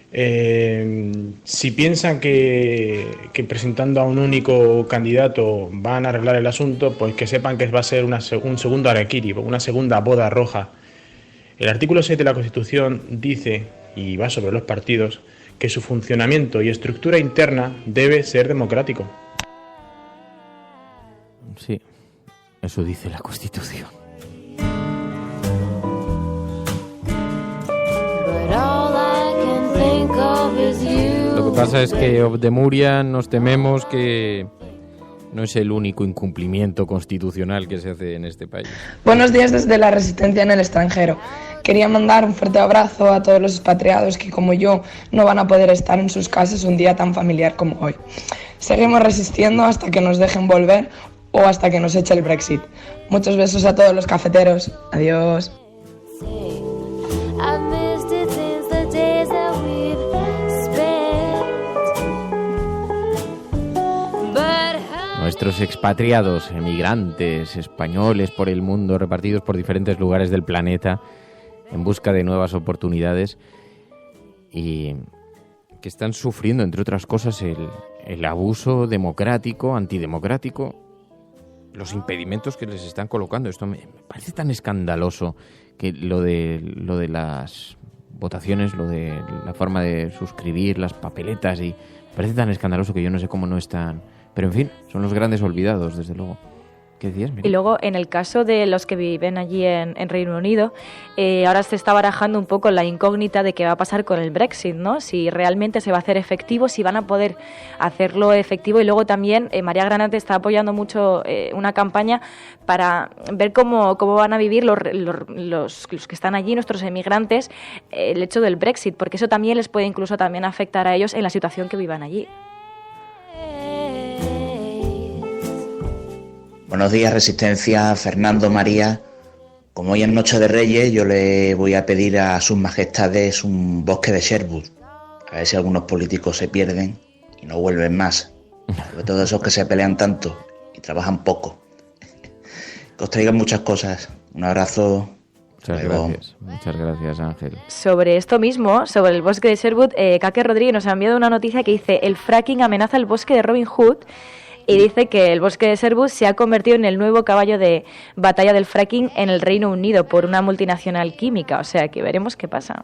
Si piensan que presentando a un único candidato van a arreglar el asunto, pues que sepan que va a ser un segundo harakiri, una segunda boda roja. El artículo 6 de la Constitución dice, y va sobre los partidos, que su funcionamiento y estructura interna debe ser democrático. Sí, eso dice la Constitución. Lo que pasa es que de Muria nos tememos que no es el único incumplimiento constitucional que se hace en este país. Buenos días desde la Resistencia en el extranjero. Quería mandar un fuerte abrazo a todos los expatriados que, como yo, no van a poder estar en sus casas un día tan familiar como hoy. Seguimos resistiendo hasta que nos dejen volver o hasta que nos eche el Brexit. Muchos besos a todos los cafeteros. Adiós. Nuestros expatriados, emigrantes, españoles por el mundo, repartidos por diferentes lugares del planeta, en busca de nuevas oportunidades y que están sufriendo, entre otras cosas, el abuso democrático, antidemocrático, los impedimentos que les están colocando. Esto me parece tan escandaloso, que lo de las votaciones, lo de la forma de suscribir las papeletas, y me parece tan escandaloso que yo no sé cómo no están. Pero en fin, son los grandes olvidados, desde luego. ¿Qué decías, Mira? Y luego, en el caso de los que viven allí en Reino Unido, ahora se está barajando un poco la incógnita de qué va a pasar con el Brexit, ¿no? Si realmente se va a hacer efectivo, si van a poder hacerlo efectivo. Y luego también María Granate está apoyando mucho una campaña para ver cómo van a vivir los que están allí, nuestros emigrantes, el hecho del Brexit, porque eso también les puede incluso también afectar a ellos en la situación que vivan allí. Buenos días, Resistencia, Fernando, María. Como hoy es Noche de Reyes, yo le voy a pedir a sus majestades un bosque de Sherwood. A ver si algunos políticos se pierden y no vuelven más. Sobre todo esos que se pelean tanto y trabajan poco. Que os traigan muchas cosas. Un abrazo. Muchas gracias, Ángel. Sobre esto mismo, sobre el bosque de Sherwood, Kake Rodríguez nos ha enviado una noticia que dice: el fracking amenaza el bosque de Robin Hood. Y dice que el bosque de Sherwood se ha convertido en el nuevo caballo de batalla del fracking en el Reino Unido por una multinacional química. O sea, que veremos qué pasa.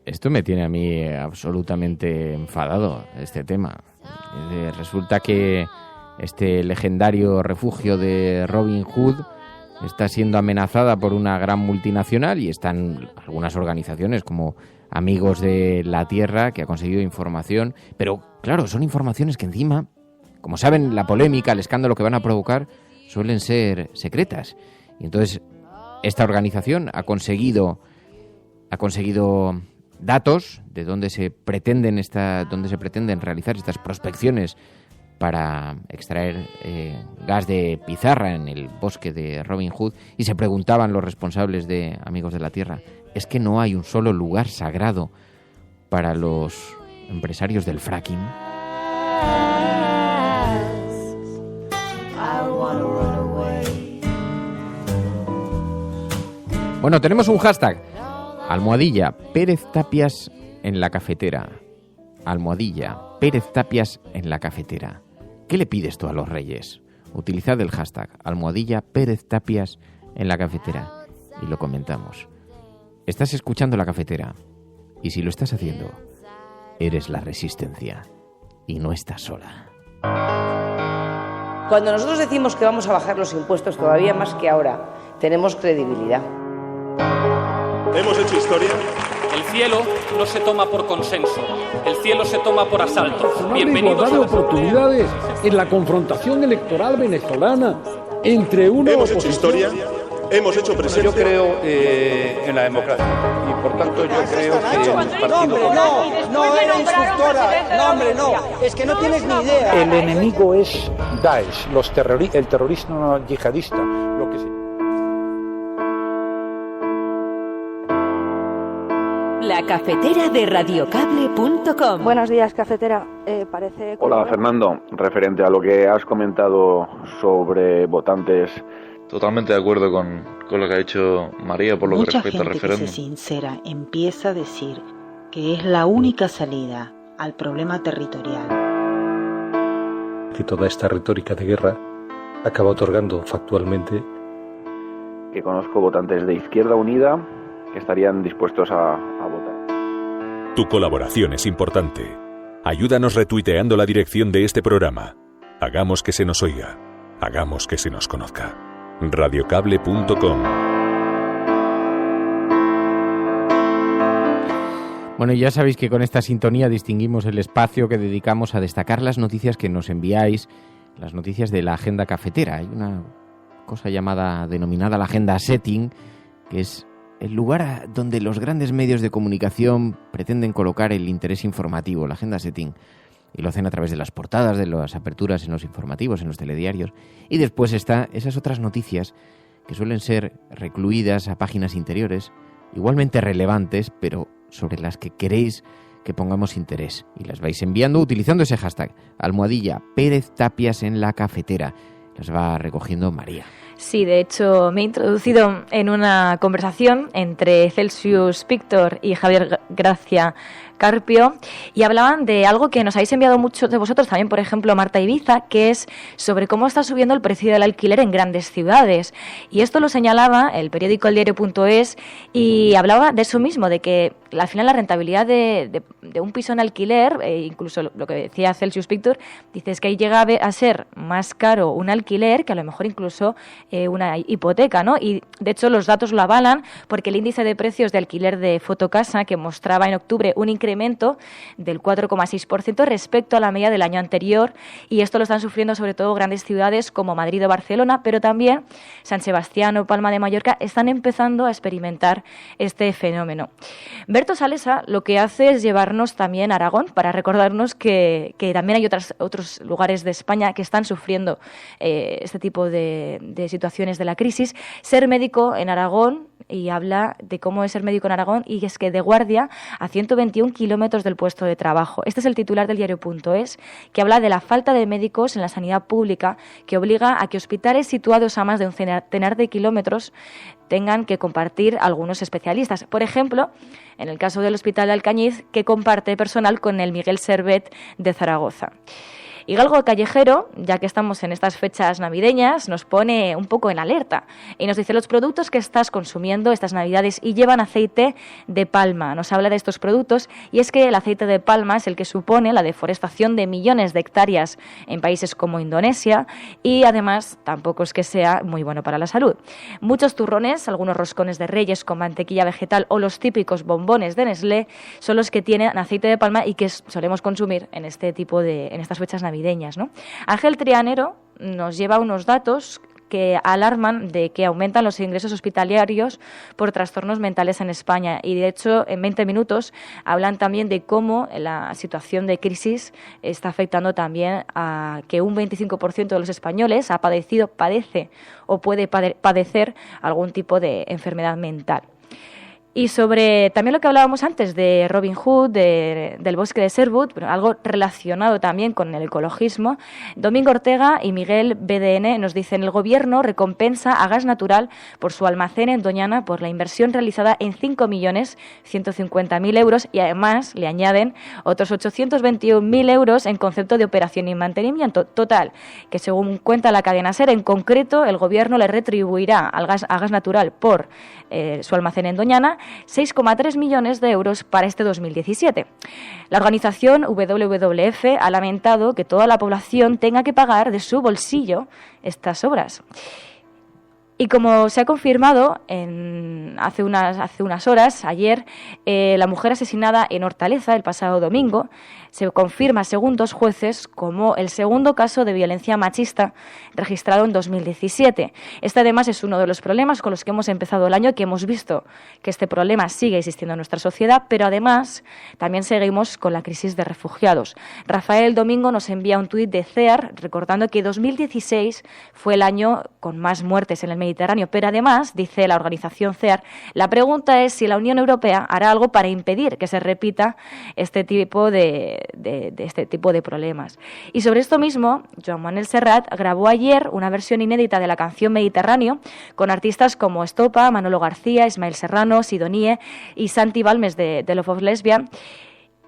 Esto me tiene a mí absolutamente enfadado, este tema. Resulta que este legendario refugio de Robin Hood está siendo amenazada por una gran multinacional, y están algunas organizaciones como Amigos de la Tierra, que ha conseguido información. Pero, claro, son informaciones que encima, como saben, la polémica, el escándalo que van a provocar suelen ser secretas. Y entonces esta organización ha conseguido datos de dónde se pretenden realizar estas prospecciones para extraer gas de pizarra en el bosque de Robin Hood, y se preguntaban los responsables de Amigos de la Tierra: ¿es que no hay un solo lugar sagrado para los empresarios del fracking? Bueno, tenemos un hashtag: almohadilla Pérez Tapias en la cafetera. Almohadilla Pérez Tapias en la cafetera. ¿Qué le pides tú a los reyes? Utilizad el hashtag almohadilla Pérez Tapias en la cafetera y lo comentamos. Estás escuchando La Cafetera, y si lo estás haciendo, eres la Resistencia y no estás sola. Cuando nosotros decimos que vamos a bajar los impuestos todavía más que ahora, tenemos credibilidad. Hemos hecho historia. El cielo no se toma por consenso, el cielo se toma por asalto. Bienvenidos a oportunidades en la confrontación electoral venezolana entre uno Hemos hecho historia, hemos hecho presencia. Yo creo en la democracia y por tanto yo creo que el partido... No era instructora, no hombre, no, es que no tienes ni idea. El enemigo es Daesh, el terrorismo yihadista, lo que sí. La cafetera de radiocable.com. Buenos días, cafetera. Hola, Fernando. Referente a lo que has comentado sobre votantes. Totalmente de acuerdo con lo que ha dicho María por lo que respecta al referéndum. Mucha gente que se sincera empieza a decir que es la única salida al problema territorial. Y toda esta retórica de guerra acaba otorgando factualmente. Que conozco votantes de Izquierda Unida que estarían dispuestos a votar. Tu colaboración es importante. Ayúdanos retuiteando la dirección de este programa. Hagamos que se nos oiga. Hagamos que se nos conozca. Radiocable.com. Bueno, ya sabéis que con esta sintonía distinguimos el espacio que dedicamos a destacar las noticias que nos enviáis, las noticias de la agenda cafetera. Hay una cosa denominada la agenda setting, que es el lugar donde los grandes medios de comunicación pretenden colocar el interés informativo, la agenda setting. Y lo hacen a través de las portadas, de las aperturas en los informativos, en los telediarios. Y después está esas otras noticias que suelen ser recluidas a páginas interiores, igualmente relevantes, pero sobre las que queréis que pongamos interés. Y las vais enviando utilizando ese hashtag, #Pérez Tapias en la cafetera. Las va recogiendo María. Sí, de hecho me he introducido en una conversación entre Celsius Pictor y Javier Gracia Carpio y hablaban de algo que nos habéis enviado muchos de vosotros, también por ejemplo Marta Ibiza, que es sobre cómo está subiendo el precio del alquiler en grandes ciudades. Y esto lo señalaba el periódico eldiario.es y hablaba de eso mismo, de que al final la rentabilidad de un piso en alquiler, incluso lo que decía Celsius Pictor, dice es que ahí llega a ser más caro un alquiler que a lo mejor incluso una hipoteca, ¿no? Y de hecho los datos lo avalan porque el índice de precios de alquiler de Fotocasa, que mostraba en octubre un incremento del 4,6% respecto a la media del año anterior, y esto lo están sufriendo sobre todo grandes ciudades como Madrid o Barcelona, pero también San Sebastián o Palma de Mallorca están empezando a experimentar este fenómeno. Berto Salesa lo que hace es llevarnos también a Aragón para recordarnos que también hay otros lugares de España que están sufriendo este tipo de situaciones de la crisis. Ser médico en Aragón, y habla de cómo es ser médico en Aragón, y es que de guardia a 121 kilómetros del puesto de trabajo. Este es el titular del diario.es, que habla de la falta de médicos en la sanidad pública, que obliga a que hospitales situados a más de un centenar de kilómetros tengan que compartir algunos especialistas. Por ejemplo, en el caso del Hospital de Alcañiz, que comparte personal con el Miguel Servet de Zaragoza. Y Galgo Callejero, ya que estamos en estas fechas navideñas, nos pone un poco en alerta y nos dice los productos que estás consumiendo estas navidades y llevan aceite de palma. Nos habla de estos productos y es que el aceite de palma es el que supone la deforestación de millones de hectáreas en países como Indonesia y además tampoco es que sea muy bueno para la salud. Muchos turrones, algunos roscones de Reyes con mantequilla vegetal o los típicos bombones de Nestlé son los que tienen aceite de palma y que solemos consumir en en estas fechas navideñas, ¿no? Ángel Trianero nos lleva unos datos que alarman de que aumentan los ingresos hospitalarios por trastornos mentales en España. Y de hecho, en 20 minutos hablan también de cómo la situación de crisis está afectando también a que un 25% de los españoles padece o puede padecer algún tipo de enfermedad mental. Y sobre también lo que hablábamos antes de Robin Hood, del bosque de Sherwood, pero algo relacionado también con el ecologismo, Domingo Ortega y Miguel BDN nos dicen: el gobierno recompensa a Gas Natural por su almacén en Doñana por la inversión realizada en 5.150.000 euros y además le añaden otros 821.000 euros en concepto de operación y mantenimiento. Total, que según cuenta la cadena SER, en concreto el gobierno le retribuirá a Gas Natural por su almacén en Doñana 6,3 millones de euros para este 2017. La organización WWF ha lamentado que toda la población tenga que pagar de su bolsillo estas obras. Y como se ha confirmado hace unas horas, ayer, la mujer asesinada en Hortaleza el pasado domingo se confirma, según 2 jueces, como el segundo caso de violencia machista registrado en 2017. Este, además, es uno de los problemas con los que hemos empezado el año, que hemos visto que este problema sigue existiendo en nuestra sociedad, pero además también seguimos con la crisis de refugiados. Rafael Domingo nos envía un tuit de CEAR recordando que 2016 fue el año con más muertes en el Mediterráneo. Pero además, dice la organización CEAR, la pregunta es si la Unión Europea hará algo para impedir que se repita este tipo de problemas. Y sobre esto mismo, Joan Manuel Serrat grabó ayer una versión inédita de la canción Mediterráneo con artistas como Estopa, Manolo García, Ismael Serrano, Sidonie y Santi Balmes de Love of Lesbian.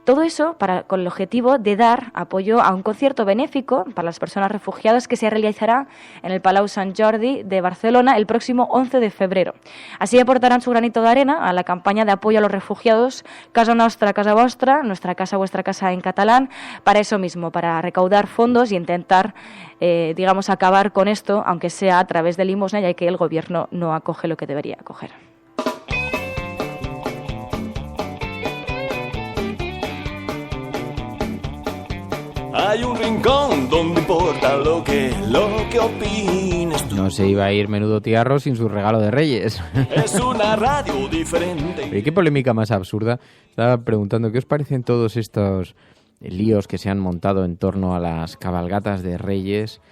Todo eso con el objetivo de dar apoyo a un concierto benéfico para las personas refugiadas que se realizará en el Palau Sant Jordi de Barcelona el próximo 11 de febrero. Así aportarán su granito de arena a la campaña de apoyo a los refugiados Casa Nostra, Casa Vostra, Nuestra Casa, Vuestra Casa en catalán, para eso mismo, para recaudar fondos y intentar, acabar con esto, aunque sea a través de limosna, ya que el gobierno no acoge lo que debería acoger. Hay un rincón donde importa lo que opines tú. No se iba a ir Menudo Tiarro sin su regalo de Reyes. Es una radio diferente. ¿Qué polémica más absurda? Estaba preguntando, ¿qué os parecen todos estos líos que se han montado en torno a las cabalgatas de Reyes?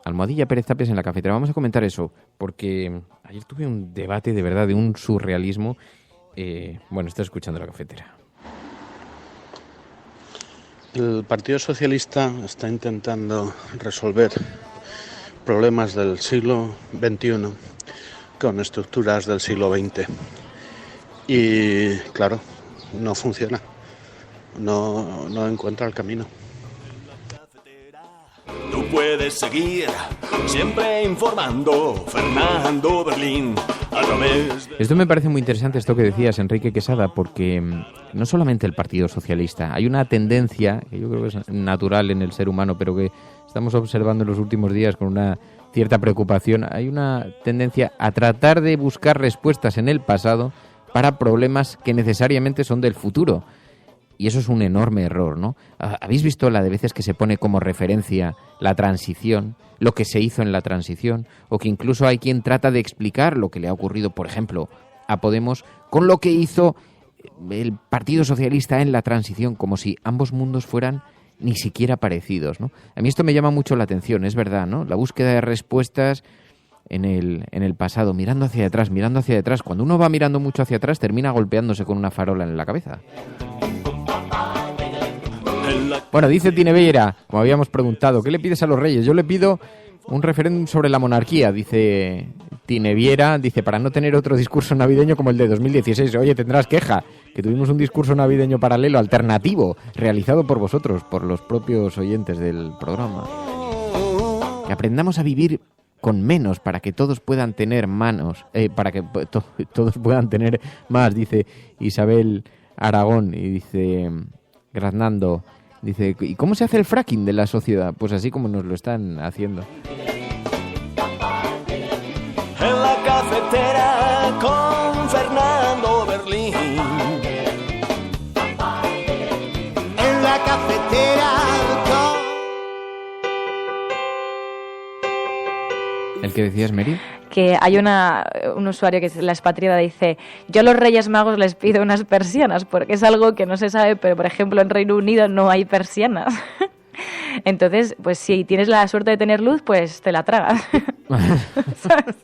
Almohadilla Pérez Tapias en la cafetera. Vamos a comentar eso, porque ayer tuve un debate de verdad, de un surrealismo. Estoy escuchando la cafetera. El Partido Socialista está intentando resolver problemas del siglo XXI con estructuras del siglo XX. Y claro, no funciona, no encuentra el camino. Tú puedes seguir siempre informando, Fernando Berlín, a través de... Esto me parece muy interesante, esto que decías, Enrique Quesada, porque no solamente el Partido Socialista, hay una tendencia, que yo creo que es natural en el ser humano, pero que estamos observando en los últimos días con una cierta preocupación, hay una tendencia a tratar de buscar respuestas en el pasado para problemas que necesariamente son del futuro. Y eso es un enorme error, ¿no? ¿Habéis visto la de veces que se pone como referencia la transición, lo que se hizo en la transición? O que incluso hay quien trata de explicar lo que le ha ocurrido, por ejemplo, a Podemos con lo que hizo el Partido Socialista en la transición, como si ambos mundos fueran ni siquiera parecidos, ¿no? A mí esto me llama mucho la atención, es verdad, ¿no? La búsqueda de respuestas en el pasado, mirando hacia atrás. Cuando uno va mirando mucho hacia atrás, termina golpeándose con una farola en la cabeza. Bueno, dice Tineveira, como habíamos preguntado, ¿qué le pides a los Reyes? Yo le pido un referéndum sobre la monarquía, dice Tineviera, dice, para no tener otro discurso navideño como el de 2016. Oye, tendrás queja, que tuvimos un discurso navideño paralelo, alternativo, realizado por vosotros, por los propios oyentes del programa. Que aprendamos a vivir con menos para que todos puedan tener para que todos puedan tener más, dice Isabel Aragón, y dice Graznando. Dice, ¿y cómo se hace el fracking de la sociedad? Pues así como nos lo están haciendo. En la cafetera con Fernando Berlín. En la cafetera con... ¿El que decías, Mary? Que hay un usuario que es la expatriada, dice, yo a los Reyes Magos les pido unas persianas, porque es algo que no se sabe, pero por ejemplo en Reino Unido no hay persianas. Entonces, pues si tienes la suerte de tener luz, pues te la tragas. ¿Sabes?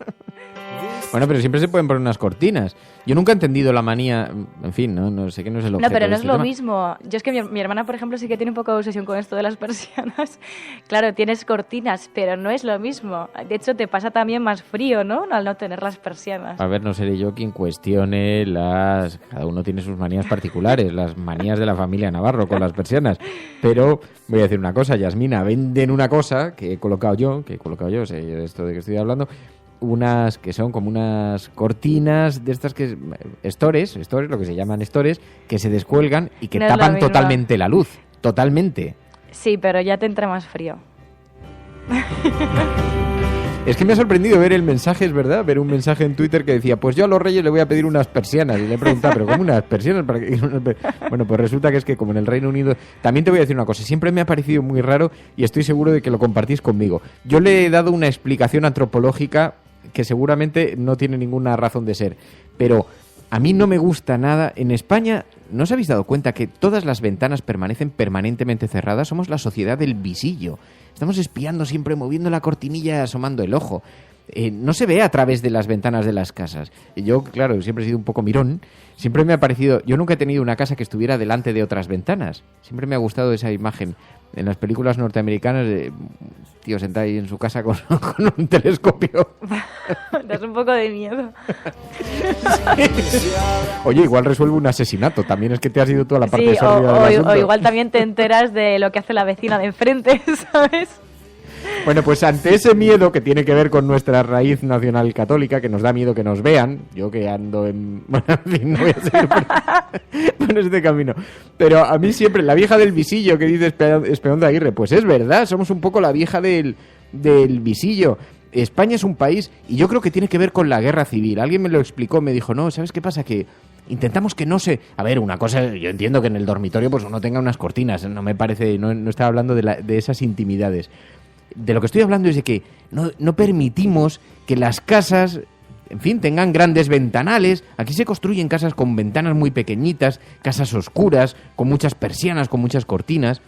Bueno, pero siempre se pueden poner unas cortinas. Yo nunca he entendido la manía, en fin, no sé que no es el objeto. No, pero no de es este lo tema. mismo. Yo es que mi hermana, por ejemplo, sí que tiene un poco de obsesión con esto de las persianas. Claro, tienes cortinas, pero no es lo mismo. De hecho, te pasa también más frío, ¿no? Al no tener las persianas. A ver, no seré yo quien cuestione cada uno tiene sus manías particulares, las manías de la familia Navarro con las persianas. Pero voy a decir una cosa, Yasmina, venden una cosa que he colocado yo, sé de esto de que estoy hablando, unas que son como unas cortinas de estas que stores, lo que se llaman stores, que se descuelgan y que no tapan totalmente la luz, totalmente. Sí, pero ya te entra más frío. Es que me ha sorprendido ver el mensaje, es verdad, ver un mensaje en Twitter que decía, pues yo a los Reyes le voy a pedir unas persianas. Y le he preguntado, ¿pero cómo unas persianas? ¿Para qué? Bueno, pues resulta que es que como en el Reino Unido... También te voy a decir una cosa, siempre me ha parecido muy raro y estoy seguro de que lo compartís conmigo. Yo le he dado una explicación antropológica que seguramente no tiene ninguna razón de ser, pero a mí no me gusta nada. En España, ¿no os habéis dado cuenta que todas las ventanas permanecen permanentemente cerradas? Somos la sociedad del visillo. Estamos espiando siempre, moviendo la cortinilla y asomando el ojo. no se ve a través de las ventanas de las casas. Y yo, claro, siempre he sido un poco mirón. Siempre me ha parecido... Yo nunca he tenido una casa que estuviera delante de otras ventanas. Siempre me ha gustado esa imagen. En las películas norteamericanas, tío sentado ahí en su casa con un telescopio. Das un poco de miedo. Oye, igual resuelve un asesinato. También es que te has ido toda la parte sórdida del asunto. O igual también te enteras de lo que hace la vecina de enfrente, ¿sabes? Bueno, pues ante ese miedo que tiene que ver con nuestra raíz nacional católica, que nos da miedo que nos vean, yo que ando en... Bueno, en fin, no voy a seguir por este camino. Pero a mí siempre, la vieja del visillo que dice Espeón de Aguirre, pues es verdad, somos un poco la vieja del visillo. España es un país, y yo creo que tiene que ver con la guerra civil. Alguien me lo explicó, me dijo, no, ¿sabes qué pasa? Que intentamos que no se... A ver, una cosa, yo entiendo que en el dormitorio pues uno tenga unas cortinas, no me parece, no estaba hablando de esas intimidades. De lo que estoy hablando es de que no permitimos que las casas, en fin, tengan grandes ventanales. Aquí se construyen casas con ventanas muy pequeñitas, casas oscuras, con muchas persianas, con muchas cortinas.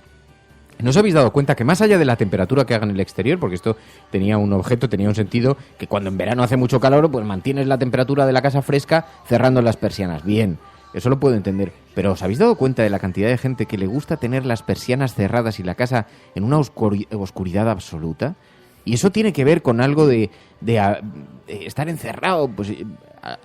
¿No os habéis dado cuenta que más allá de la temperatura que haga en el exterior, porque esto tenía un objeto, tenía un sentido, que cuando en verano hace mucho calor, pues mantienes la temperatura de la casa fresca cerrando las persianas? Bien, eso lo puedo entender. Pero ¿os habéis dado cuenta de la cantidad de gente que le gusta tener las persianas cerradas y la casa en una oscuridad absoluta? Y eso tiene que ver con algo de estar encerrado. Pues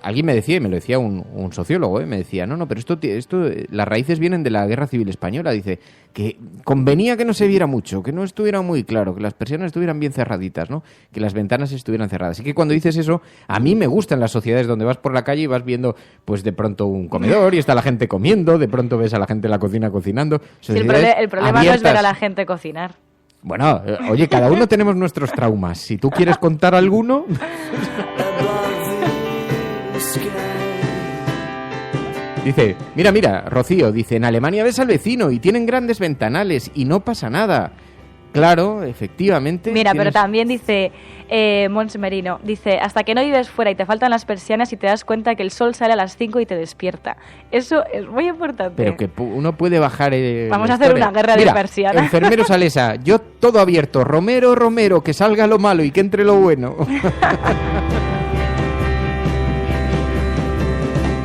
alguien me decía, y me lo decía un sociólogo, me decía, no, pero esto las raíces vienen de la Guerra Civil Española. Dice que convenía que no se viera mucho, que no estuviera muy claro, que las persianas estuvieran bien cerraditas, ¿no? Que las ventanas estuvieran cerradas. Y que cuando dices eso, a mí me gustan las sociedades donde vas por la calle y vas viendo, pues de pronto un comedor y está la gente comiendo, de pronto ves a la gente en la cocina cocinando. Sí, el problema no es ver a la gente cocinar. Bueno, oye, cada uno tenemos nuestros traumas. Si tú quieres contar alguno... Dice, mira, Rocío, dice, en Alemania ves al vecino y tienen grandes ventanales y no pasa nada. Claro, efectivamente. Mira, pero también dice Mons Merino, dice, hasta que no vives fuera y te faltan las persianas y te das cuenta que el sol sale a las 5 y te despierta. Eso es muy importante. Pero que uno puede bajar... Vamos a hacer una guerra de persianas. Enfermero Salesa, yo todo abierto, Romero, que salga lo malo y que entre lo bueno.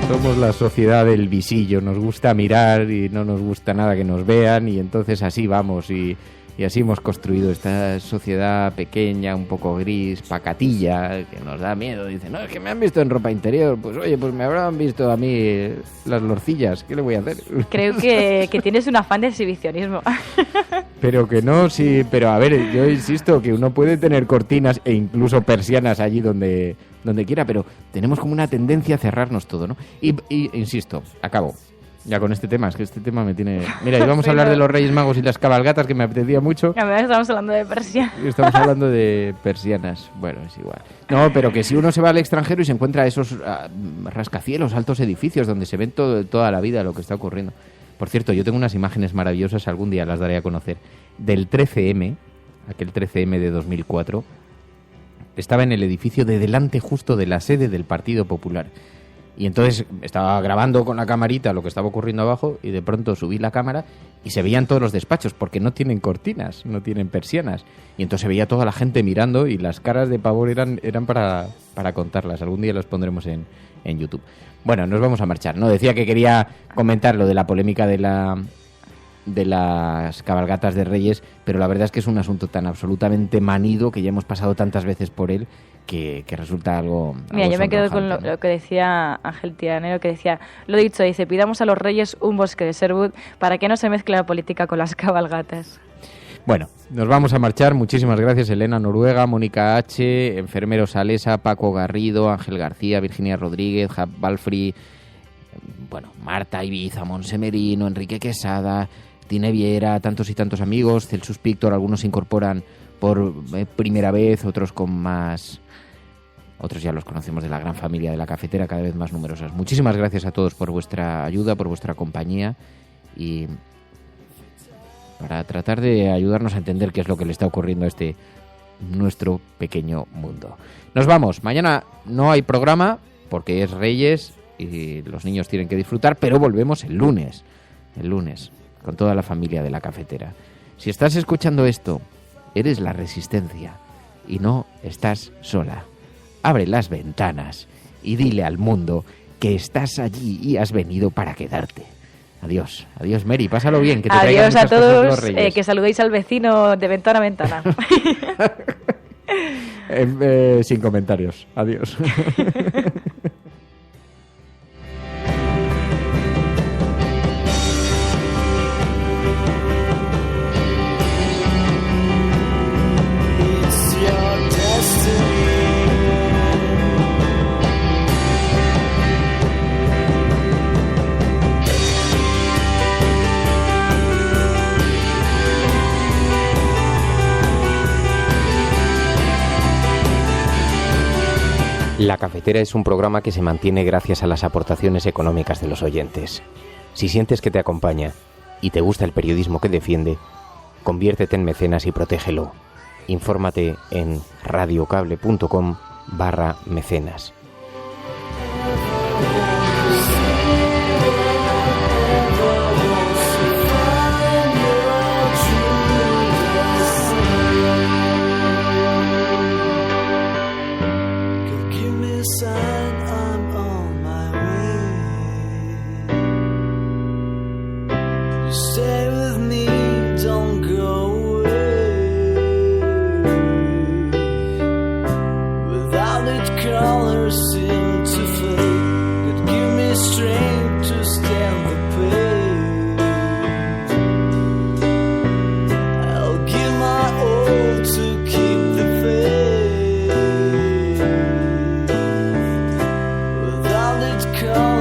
Somos la sociedad del visillo, nos gusta mirar y no nos gusta nada que nos vean, y entonces así vamos y así hemos construido esta sociedad pequeña, un poco gris, pacatilla, que nos da miedo. Dicen, no, es que me han visto en ropa interior. Pues oye, pues me habrán visto a mí las lorcillas, ¿qué le voy a hacer? Creo que tienes un afán de exhibicionismo. Pero que no, sí, pero a ver, yo insisto que uno puede tener cortinas e incluso persianas allí donde quiera, pero tenemos como una tendencia a cerrarnos todo, ¿no? Y insisto, acabo ya con este tema, es que este tema me tiene... Mira, íbamos a hablar de los Reyes Magos y las cabalgatas, que me apetecía mucho. A ver, estamos hablando de persianas. Estamos hablando de persianas, bueno, es igual. No, pero que si uno se va al extranjero y se encuentra esos rascacielos, altos edificios, donde se ven toda la vida lo que está ocurriendo. Por cierto, yo tengo unas imágenes maravillosas, algún día las daré a conocer, del 13M, aquel 13M de 2004. Estaba en el edificio de delante justo de la sede del Partido Popular. Y entonces estaba grabando con la camarita lo que estaba ocurriendo abajo y de pronto subí la cámara y se veían todos los despachos porque no tienen cortinas, no tienen persianas. Y entonces se veía toda la gente mirando y las caras de pavor eran para contarlas. Algún día los pondremos en YouTube. Bueno, nos vamos a marchar. No, decía que quería comentar lo de la polémica de las cabalgatas de Reyes, pero la verdad es que es un asunto tan absolutamente manido que ya hemos pasado tantas veces por él que resulta algo... Mira, yo me quedo con lo que decía Ángel Tiranero, que decía, lo dicho, dice, pidamos a los Reyes un bosque de Sherwood para que no se mezcle la política con las cabalgatas. Bueno, nos vamos a marchar. Muchísimas gracias, Elena Noruega, Mónica H., Enfermero Salesa, Paco Garrido, Ángel García, Virginia Rodríguez, Jab Balfri, Marta Ibiza, Monse Merino, Enrique Quesada, Tine Viera, tantos y tantos amigos, Celsus Pictor, algunos se incorporan por primera vez, otros con más... Otros ya los conocemos de la gran familia de la cafetera, cada vez más numerosas. Muchísimas gracias a todos por vuestra ayuda, por vuestra compañía y para tratar de ayudarnos a entender qué es lo que le está ocurriendo a nuestro pequeño mundo. Nos vamos. Mañana no hay programa porque es Reyes y los niños tienen que disfrutar, pero volvemos el lunes, con toda la familia de la cafetera. Si estás escuchando esto, eres la Resistencia y no estás sola. abre las ventanas y dile al mundo que estás allí y has venido para quedarte. Adiós, adiós Mary, pásalo bien, que te traigan muchas cosas los Reyes. Adiós a todos, que saludéis al vecino de ventana a ventana. Sin comentarios, adiós. La Cafetera es un programa que se mantiene gracias a las aportaciones económicas de los oyentes. Si sientes que te acompaña y te gusta el periodismo que defiende, conviértete en mecenas y protégelo. Infórmate en radiocable.com/mecenas. Come